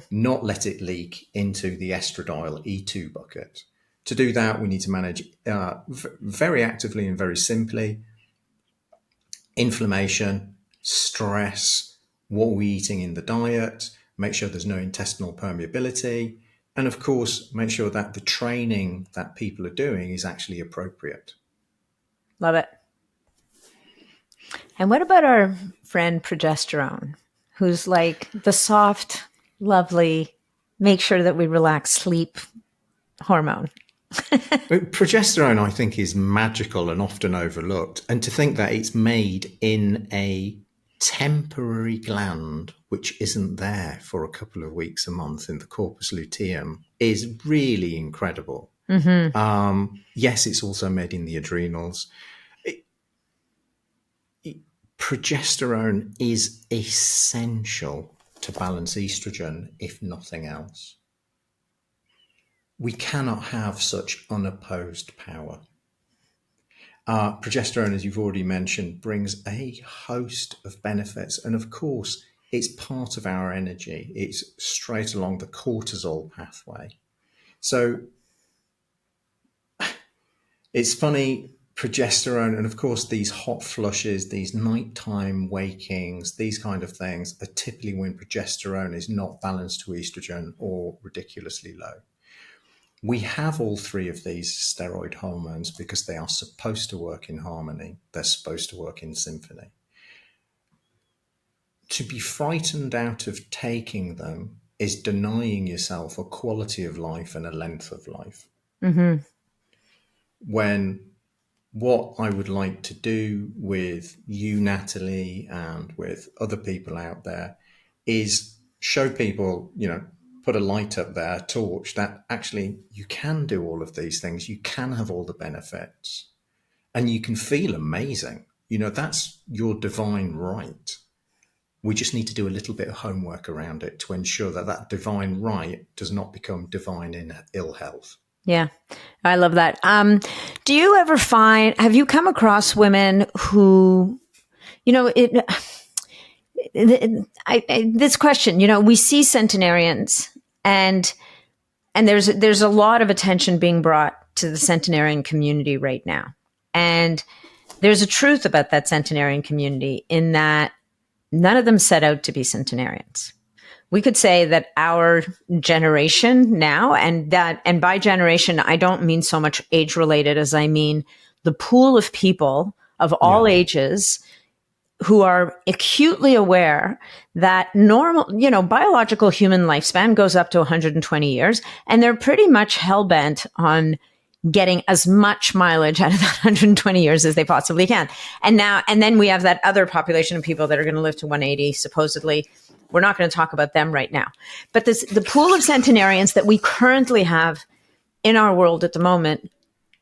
not let it leak into the estradiol E2 bucket. To do that, we need to manage very actively and very simply inflammation, stress, what we're eating in the diet, make sure there's no intestinal permeability, and of course, make sure that the training that people are doing is actually appropriate. Love it. And what about our friend progesterone, who's like the soft, lovely, make sure that we relax, sleep hormone? Progesterone, I think, is magical and often overlooked. And to think that it's made in a temporary gland which isn't there for a couple of weeks a month in the corpus luteum is really incredible. Yes, it's also made in the adrenals. Progesterone is essential to balance estrogen, if nothing else. We cannot have such unopposed power. Progesterone, as you've already mentioned, brings a host of benefits. And of course, it's part of our energy. It's straight along the cortisol pathway. So it's funny, progesterone, and of course, these hot flushes, these nighttime wakings, these kind of things are typically when progesterone is not balanced to estrogen or ridiculously low. We have all three of these steroid hormones because they are supposed to work in harmony. They're supposed to work in symphony. To be frightened out of taking them is denying yourself a quality of life and a length of life. When what I would like to do with you, Natalie, and with other people out there is show people, put a light up there, a torch, that actually you can do all of these things. You can have all the benefits and you can feel amazing. That's your divine right. We just need to do a little bit of homework around it to ensure that that divine right does not become divine in ill health. Yeah, I love that. Do you ever have you come across women who, this question, we see centenarians and there's a lot of attention being brought to the centenarian community right now. And there's a truth about that centenarian community in that none of them set out to be centenarians. We could say that our generation now, and by generation, I don't mean so much age related as I mean the pool of people of all ages who are acutely aware that normal, biological human lifespan goes up to 120 years, and they're pretty much hell-bent on getting as much mileage out of that 120 years as they possibly can. And then we have that other population of people that are going to live to 180, supposedly. We're not going to talk about them right now. But the pool of centenarians that we currently have in our world at the moment,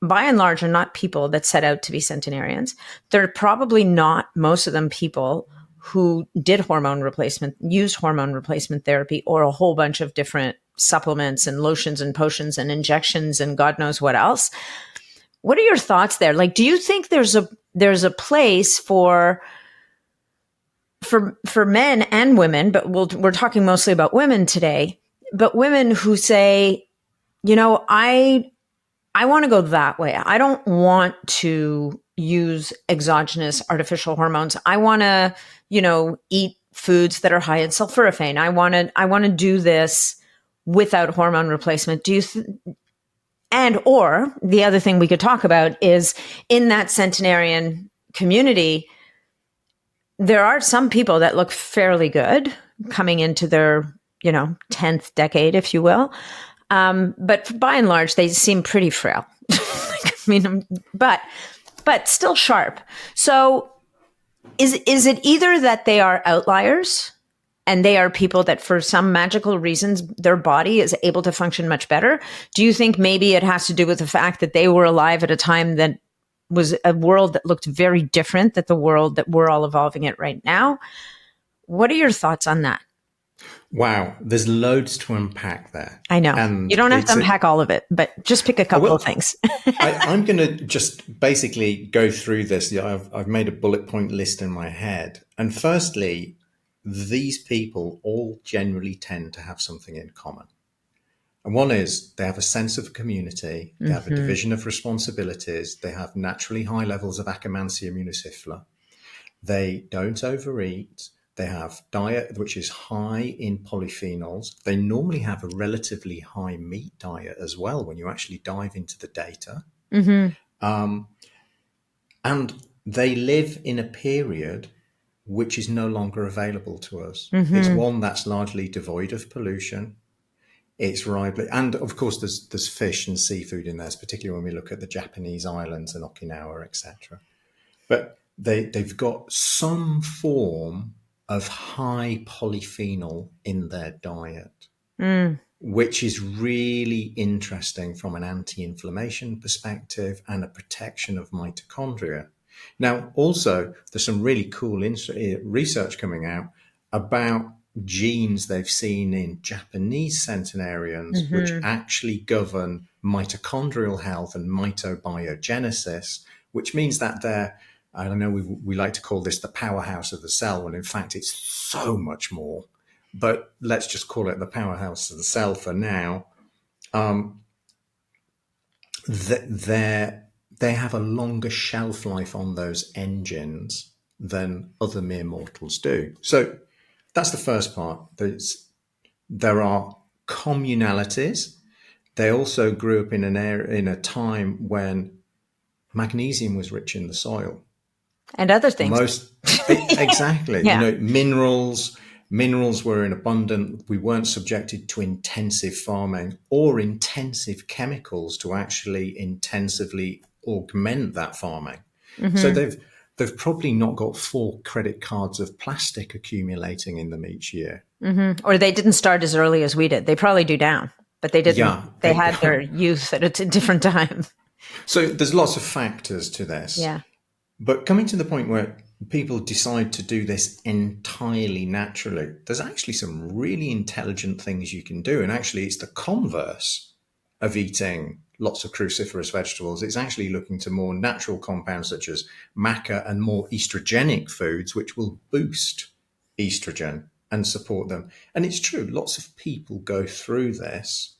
by and large, are not people that set out to be centenarians. They're probably not, most of them, people who did used hormone replacement therapy or a whole bunch of different supplements and lotions and potions and injections and God knows what else. What are your thoughts there? Like, do you think there's a place for men and women, but we're talking mostly about women today, but women who say, I want to go that way. I don't want to use exogenous artificial hormones. I want to, eat foods that are high in sulforaphane. I want to do this without hormone replacement. Or the other thing we could talk about is in that centenarian community, there are some people that look fairly good coming into their, 10th decade, if you will. But by and large, they seem pretty frail. But still sharp. So is it either that they are outliers and they are people that for some magical reasons, their body is able to function much better? Do you think maybe it has to do with the fact that they were alive at a time that was a world that looked very different than the world that we're all evolving at right now? What are your thoughts on that? Wow, there's loads to unpack there. I know. And you don't have to unpack all of it, but just pick a couple of things. I'm going to just basically go through this. I've made a bullet point list in my head. And firstly, these people all generally tend to have something in common. And one is they have a sense of community, they have a division of responsibilities, they have naturally high levels of Akkermansia mucicifera, they don't overeat, they have diet which is high in polyphenols, they normally have a relatively high meat diet as well when you actually dive into the data. And they live in a period which is no longer available to us. It's one that's largely devoid of pollution. It's lively. And of course, there's fish and seafood in there, particularly when we look at the Japanese islands and Okinawa, etc. But they've got some form of high polyphenol in their diet, which is really interesting from an anti-inflammation perspective and a protection of mitochondria. Now, also, there's some really cool research coming out about genes they've seen in Japanese centenarians, which actually govern mitochondrial health and mitobiogenesis, which means that they're, I don't know, we like to call this the powerhouse of the cell, when in fact it's so much more. But let's just call it the powerhouse of the cell for now. They have a longer shelf life on those engines than other mere mortals do. So that's the first part. There are communalities. They also grew up in in a time when magnesium was rich in the soil. And other things. Exactly. Yeah. You know, minerals were in abundance. We weren't subjected to intensive farming or intensive chemicals to actually intensively augment that farming. So they've probably not got 4 credit cards of plastic accumulating in them each year. Or they didn't start as early as we did. They probably do now, but they didn't. Yeah. They had their youth at a different time. So there's lots of factors to this. Yeah. But coming to the point where people decide to do this entirely naturally, there's actually some really intelligent things you can do. And actually, it's the converse of eating lots of cruciferous vegetables. It's actually looking to more natural compounds such as maca and more estrogenic foods, which will boost estrogen and support them. And it's true, lots of people go through this.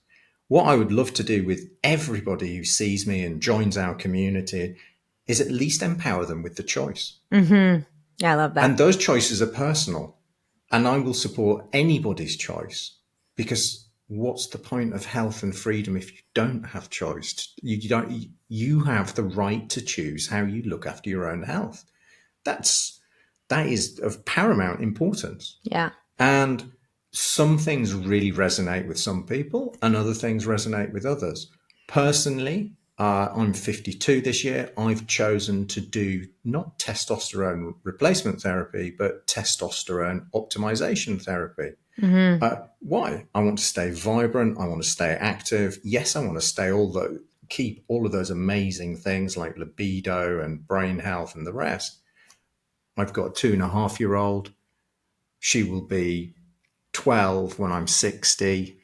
What I would love to do with everybody who sees me and joins our community is at least empower them with the choice. Yeah, I love that. And those choices are personal. And I will support anybody's choice, because what's the point of health and freedom if you don't have choice? You have the right to choose how you look after your own health. That is of paramount importance. Yeah. And some things really resonate with some people and other things resonate with others. Personally, I'm 52 this year. I've chosen to do not testosterone replacement therapy, but testosterone optimization therapy. Why? I want to stay vibrant. I want to stay active. Yes, I want to keep all of those amazing things like libido and brain health and the rest. I've got a 2.5-year-old. She will be 12 when I'm 60.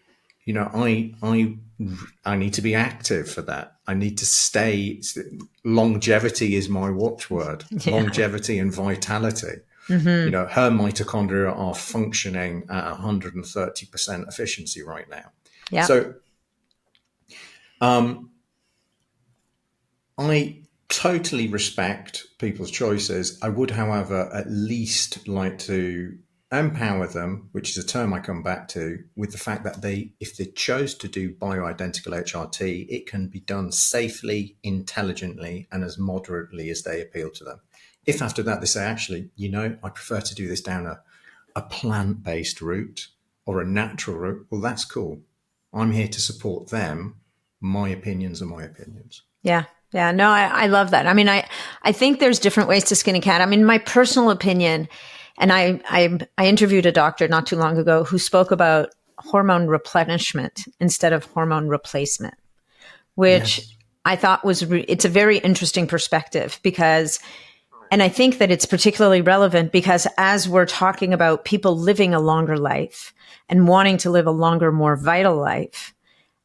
You know, I need to be active for that. I need to stay. Longevity is my watchword. Yeah. Longevity and vitality. You know, her mitochondria are functioning at 130% efficiency right now. Yeah. So, I totally respect people's choices. I would, however, at least like to empower them, which is a term I come back to, with the fact that if they chose to do bioidentical HRT, it can be done safely, intelligently, and as moderately as they appeal to them. If after that they say, actually, you know, I prefer to do this down a plant-based route or a natural route, well, that's cool. I'm here to support them. My opinions are my opinions. Yeah. Yeah. No, I love that. I mean, I think there's different ways to skin a cat. I mean, my personal opinion, and I interviewed a doctor not too long ago who spoke about hormone replenishment instead of hormone replacement, which yes. I thought it's a very interesting perspective because, and I think that it's particularly relevant because as we're talking about people living a longer life and wanting to live a longer, more vital life,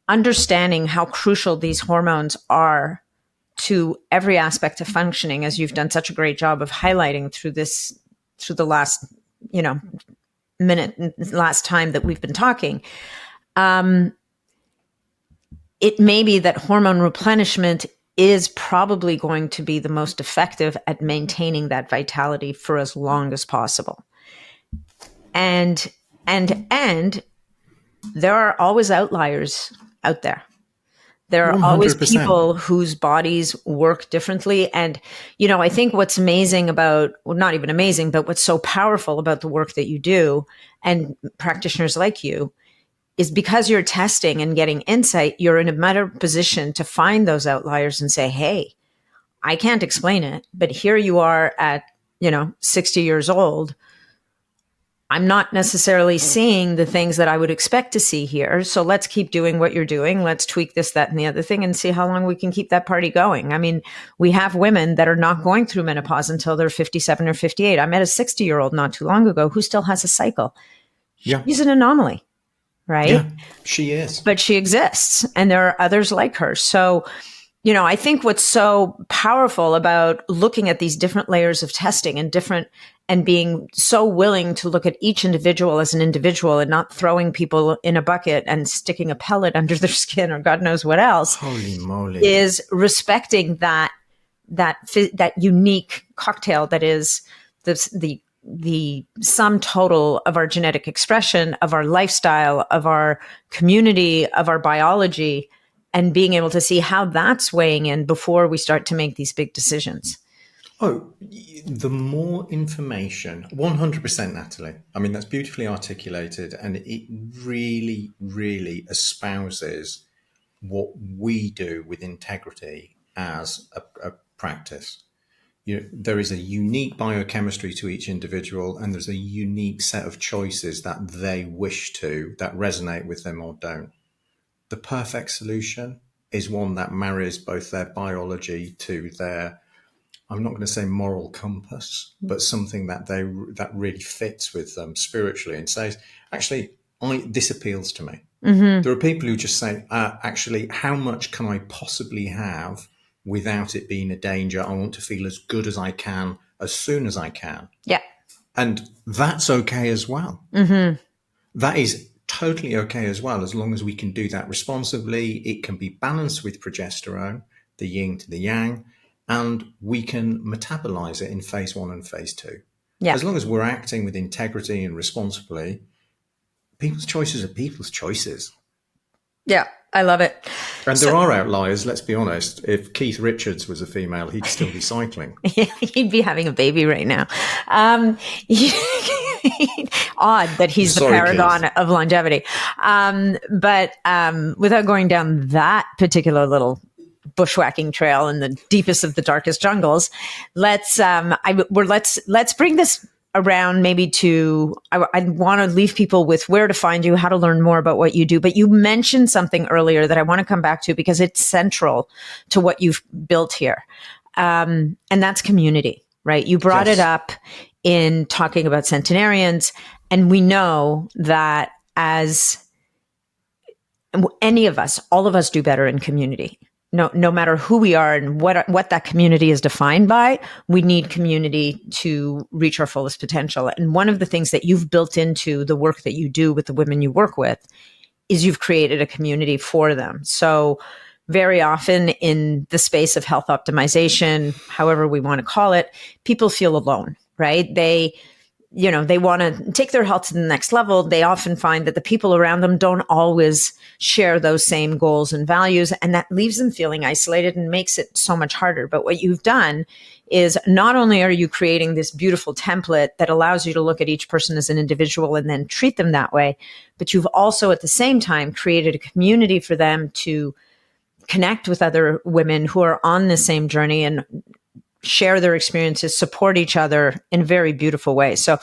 understanding how crucial these hormones are to every aspect of functioning, as you've done such a great job of highlighting through the last, last time that we've been talking, it may be that hormone replenishment is probably going to be the most effective at maintaining that vitality for as long as possible. And there are always outliers out there. There are always 100%. people whose bodies work differently. And, I think what's amazing about, well, not even amazing, but what's so powerful about the work that you do and practitioners like you is because you're testing and getting insight, you're in a better position to find those outliers and say, hey, I can't explain it, but here you are at, 60 years old. I'm not necessarily seeing the things that I would expect to see here. So let's keep doing what you're doing. Let's tweak this, that, and the other thing and see how long we can keep that party going. I mean, we have women that are not going through menopause until they're 57 or 58. I met a 60-year-old not too long ago who still has a cycle. Yeah. She's an anomaly, right? Yeah, she is. But she exists, and there are others like her. So, I think what's so powerful about looking at these different layers of testing and being so willing to look at each individual as an individual and not throwing people in a bucket and sticking a pellet under their skin or God knows what else. Holy moly. Is respecting that unique cocktail that is the sum total of our genetic expression, of our lifestyle, of our community, of our biology, and being able to see how that's weighing in before we start to make these big decisions. Oh, the more information, 100%, Natalie. I mean, that's beautifully articulated, and it really, really espouses what we do with integrity as a practice. There is a unique biochemistry to each individual, and there's a unique set of choices that they wish to, that resonate with them or don't. The perfect solution is one that marries both their biology to their, I'm not going to say moral compass, but something that really fits with them spiritually and says, actually, this appeals to me. Mm-hmm. There are people who just say, actually, how much can I possibly have without it being a danger? I want to feel as good as I can, as soon as I can. Yeah. And that's okay as well. Mm-hmm. That is totally okay as well, as long as we can do that responsibly. It can be balanced with progesterone, the yin to the yang, and we can metabolize it in phase 1 and phase 2. Yeah. As long as we're acting with integrity and responsibly, people's choices are people's choices. Yeah, I love it. And there are outliers, let's be honest. If Keith Richards was a female, he'd still be cycling. Yeah, he'd be having a baby right now. Odd that he's the paragon of longevity. But without going down that particular little bushwhacking trail in the deepest of the darkest jungles, let's bring this around maybe to, I want to leave people with where to find you, how to learn more about what you do. But you mentioned something earlier that I want to come back to because it's central to what you've built here. And that's community, right? You brought it up in talking about centenarians. And we know that as any of us, all of us do better in community. No matter who we are and what that community is defined by, we need community to reach our fullest potential. And one of the things that you've built into the work that you do with the women you work with is you've created a community for them. So very often in the space of health optimization, however we want to call it, people feel alone, right? They want to take their health to the next level. They often find that the people around them don't always share those same goals and values, and that leaves them feeling isolated and makes it so much harder. But what you've done is not only are you creating this beautiful template that allows you to look at each person as an individual and then treat them that way, but you've also at the same time created a community for them to connect with other women who are on the same journey and share their experiences, support each other in very beautiful ways. So,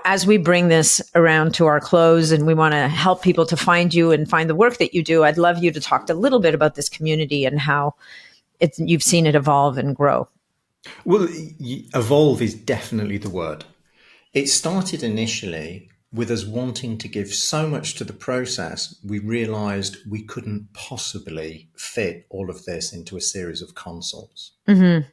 as we bring this around to our close and we want to help people to find you and find the work that you do, I'd love you to talk a little bit about this community and how you've seen it evolve and grow. Well, evolve is definitely the word. It started initially with us wanting to give so much to the process, we realized we couldn't possibly fit all of this into a series of consults. Mm-hmm.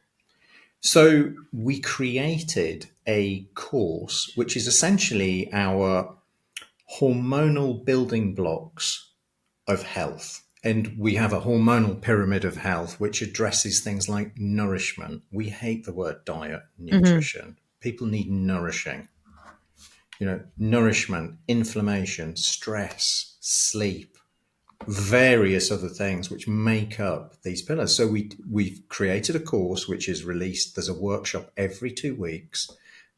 So we created a course, which is essentially our hormonal building blocks of health. And we have a hormonal pyramid of health, which addresses things like nourishment. We hate the word diet, Mm-hmm. nutrition. People need nourishing. Nourishment, inflammation, stress, sleep, various other things which make up these pillars. So we've created a course which is released. There's a workshop every 2 weeks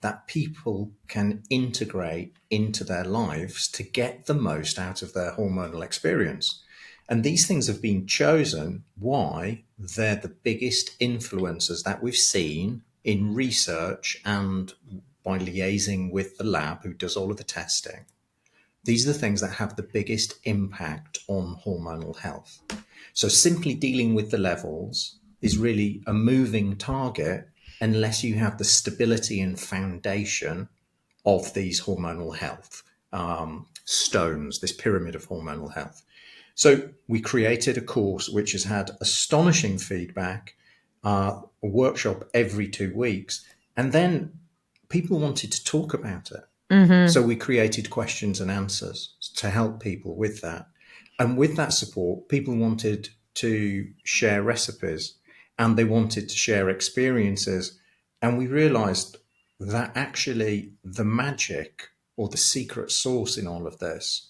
that people can integrate into their lives to get the most out of their hormonal experience. And these things have been chosen. Why? They're the biggest influencers that we've seen in research and by liaising with the lab who does all of the testing. These are the things that have the biggest impact on hormonal health. So simply dealing with the levels is really a moving target unless you have the stability and foundation of these hormonal health stones, this pyramid of hormonal health. So we created a course which has had astonishing feedback, a workshop every 2 weeks, and then people wanted to talk about it. Mm-hmm. So we created questions and answers to help people with that. And with that support, people wanted to share recipes and they wanted to share experiences. And we realized that actually the magic or the secret sauce in all of this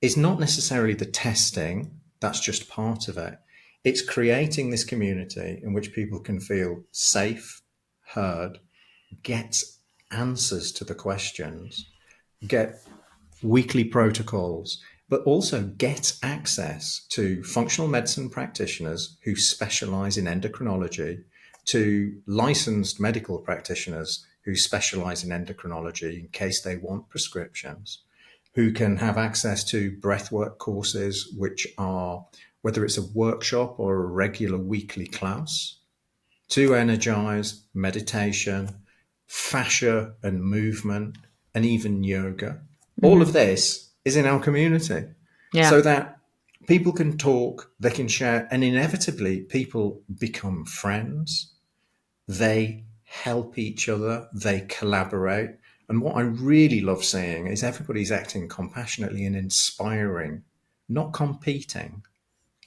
is not necessarily the testing, that's just part of it. It's creating this community in which people can feel safe, heard, get answers to the questions, get weekly protocols, but also get access to functional medicine practitioners who specialize in endocrinology, to licensed medical practitioners who specialize in endocrinology in case they want prescriptions, who can have access to breathwork courses, which are, whether it's a workshop or a regular weekly class, to energize, meditation, fascia and movement, and even yoga. All Mm-hmm. of this is in our community Yeah. so that people can talk, they can share, and inevitably people become friends. They help each other, they collaborate. And what I really love seeing is everybody's acting compassionately and inspiring, not competing.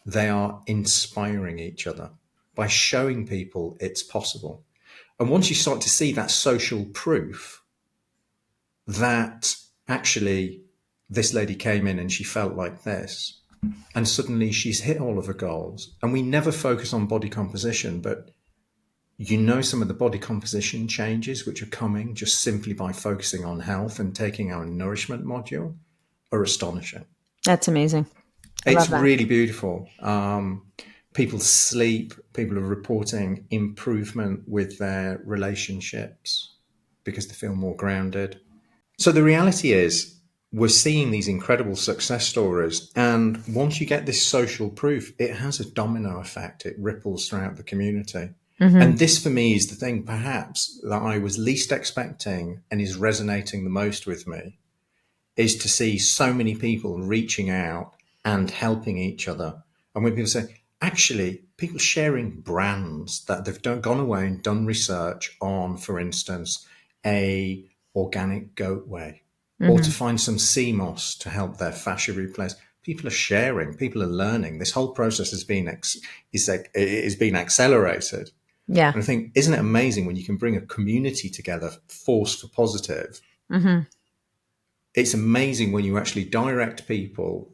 They are inspiring each other by showing people it's possible. And once you start to see that social proof that actually this lady came in and she felt like this, and suddenly she's hit all of her goals. And we never focus on body composition, but some of the body composition changes which are coming just simply by focusing on health and taking our nourishment module are astonishing. That's amazing. I It's love that. really beautiful. People sleep, people are reporting improvement with their relationships because they feel more grounded. So the reality is, we're seeing these incredible success stories. And once you get this social proof, it has a domino effect. It ripples throughout the community. Mm-hmm. And this, for me, is the thing perhaps that I was least expecting and is resonating the most with me, is to see so many people reaching out and helping each other. And when people say, actually, people sharing brands that they've gone away and done research on, for instance, a organic goat whey, or Mm-hmm. to find some sea moss to help their fascia replace. People are sharing, people are learning. This whole process has been is being accelerated. Yeah. And I think, isn't it amazing when you can bring a community together, force for positive? Mm-hmm. It's amazing when you actually direct people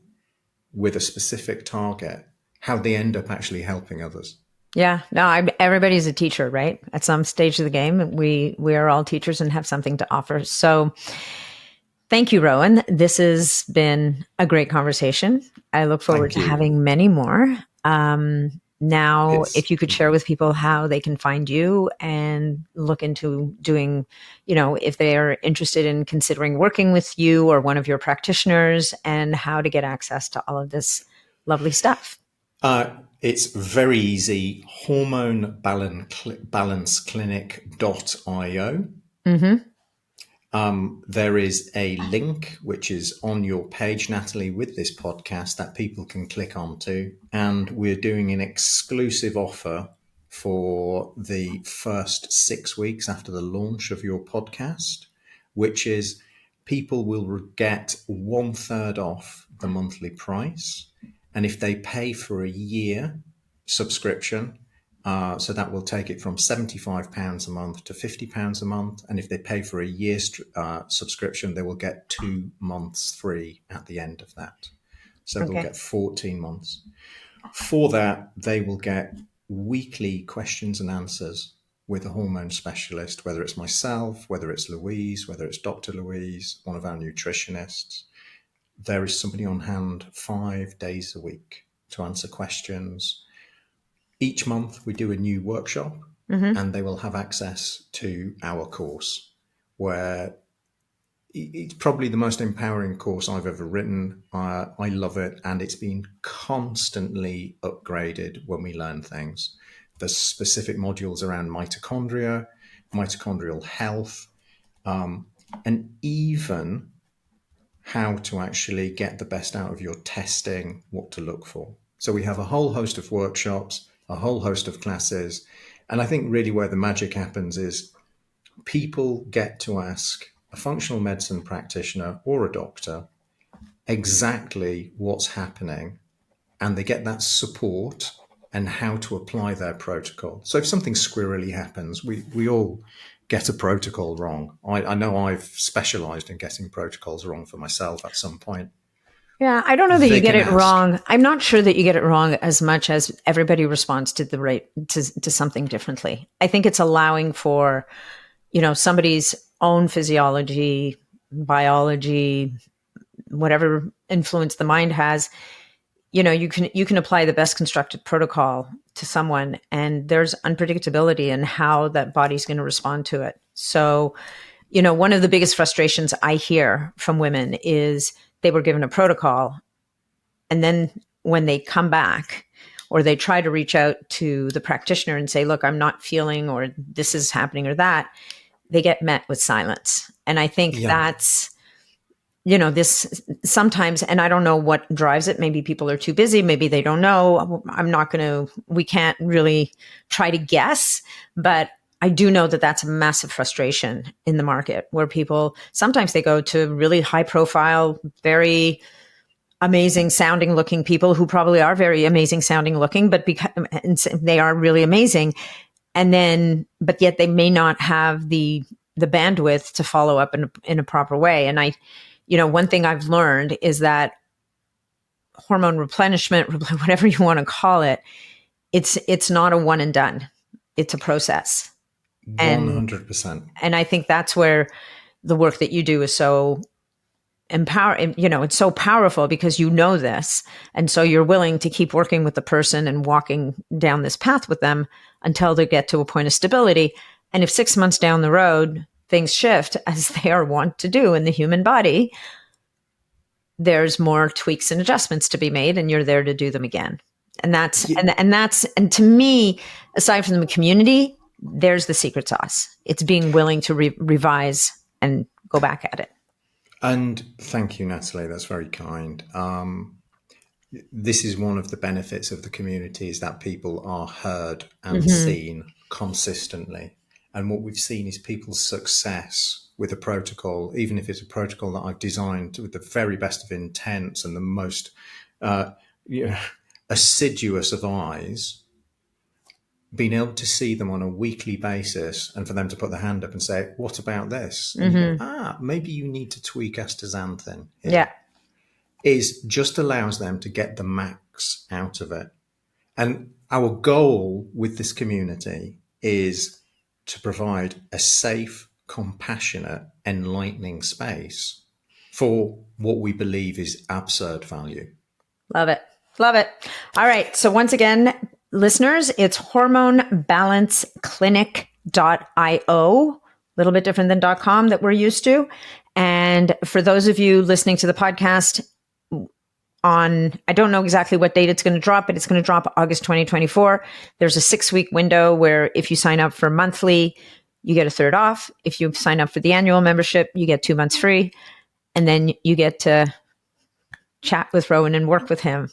with a specific target, how they end up actually helping others. Yeah. No, everybody's a teacher, right? At some stage of the game, we are all teachers and have something to offer. So thank you, Rowan. This has been a great conversation. I look forward Thank to you. having many more. Now, if It's you could share with people how they can find you and look into doing, if they are interested in considering working with you or one of your practitioners, and how to get access to all of this lovely stuff. it's very easy. Hormone Mm-hmm. There is a link which is on your page, Natalie, with this podcast that people can click onto. And we're doing an exclusive offer for the first 6 weeks after the launch of your podcast, which is people will get 1/3 off the monthly price. And if they pay for a year subscription, so that will take it from £75 a month to £50 a month. And if they pay for a year's subscription, they will get 2 months free at the end of that. So they'll get 14 months. For that, they will get weekly questions and answers with a hormone specialist, whether it's myself, whether it's Louise, whether it's Dr. Louise, one of our nutritionists. There is somebody on hand 5 days a week to answer questions. Each month we do a new workshop, and they will have access to our course, where it's probably the most empowering course I've ever written. I love it, and it's been constantly upgraded when we learn things. There's specific modules around mitochondria, mitochondrial health, and even how to actually get the best out of your testing, what to look for. So we have a whole host of workshops, a whole host of classes. And I think really where the magic happens is people get to ask a functional medicine practitioner or a doctor exactly what's happening, and they get that support and how to apply their protocol. So if something squirrely happens, we all get a protocol wrong. I know I've specialized in getting protocols wrong for myself at some point. Yeah, I don't know that you get it wrong. I'm not sure that you get it wrong as much as everybody responds to to something differently. I think it's allowing for, somebody's own physiology, biology, whatever influence the mind has. You can apply the best constructed protocol to someone, and there's unpredictability in how that body's going to respond to it. So, one of the biggest frustrations I hear from women is they were given a protocol, and then when they come back or they try to reach out to the practitioner and say, look, I'm not feeling, or this is happening or that, they get met with silence. And I think that's, this sometimes, and I don't know what drives it. Maybe people are too busy. Maybe they don't know. We can't really try to guess, but I do know that that's a massive frustration in the market, where people, sometimes they go to really high profile, very amazing sounding looking people who probably are very amazing sounding looking, but they are really amazing. And then, but yet they may not have the bandwidth to follow up in a proper way. And one thing I've learned is that hormone replenishment, whatever you want to call it, it's not a one and done. It's a process. 100%. And I think that's where the work that you do is so empowering. It's so powerful because this. And so you're willing to keep working with the person and walking down this path with them until they get to a point of stability. And if 6 months down the road, things shift, as they are wont to do in the human body, there's more tweaks and adjustments to be made, and you're there to do them again. And that's and to me, aside from the community, there's the secret sauce. It's being willing to revise and go back at it. And thank you, Natalie. That's very kind. This is one of the benefits of the community, is that people are heard and seen consistently. And what we've seen is people's success with a protocol, even if it's a protocol that I've designed with the very best of intents and the most assiduous of eyes, being able to see them on a weekly basis and for them to put their hand up and say, what about this? And you go, maybe you need to tweak astaxanthin here. Yeah. Is just allows them to get the max out of it. And our goal with this community is to provide a safe, compassionate, enlightening space for what we believe is absurd value. Love it. Love it. All right. So once again, listeners, it's hormonebalanceclinic.io, a little bit different than .com that we're used to. And for those of you listening to the podcast I don't know exactly what date it's going to drop, but it's going to drop August 2024. There's a 6-week window where if you sign up for monthly, you get a third off. If you sign up for the annual membership, you get 2 months free. And then you get to chat with Rowan and work with him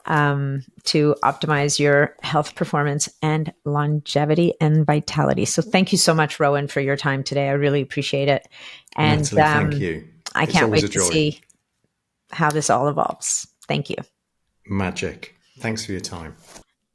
to optimize your health, performance, and longevity and vitality. So thank you so much, Rowan, for your time today. I really appreciate it. And Natalie, thank you. I can't wait to see how this all evolves. Thank you. Magic. Thanks for your time.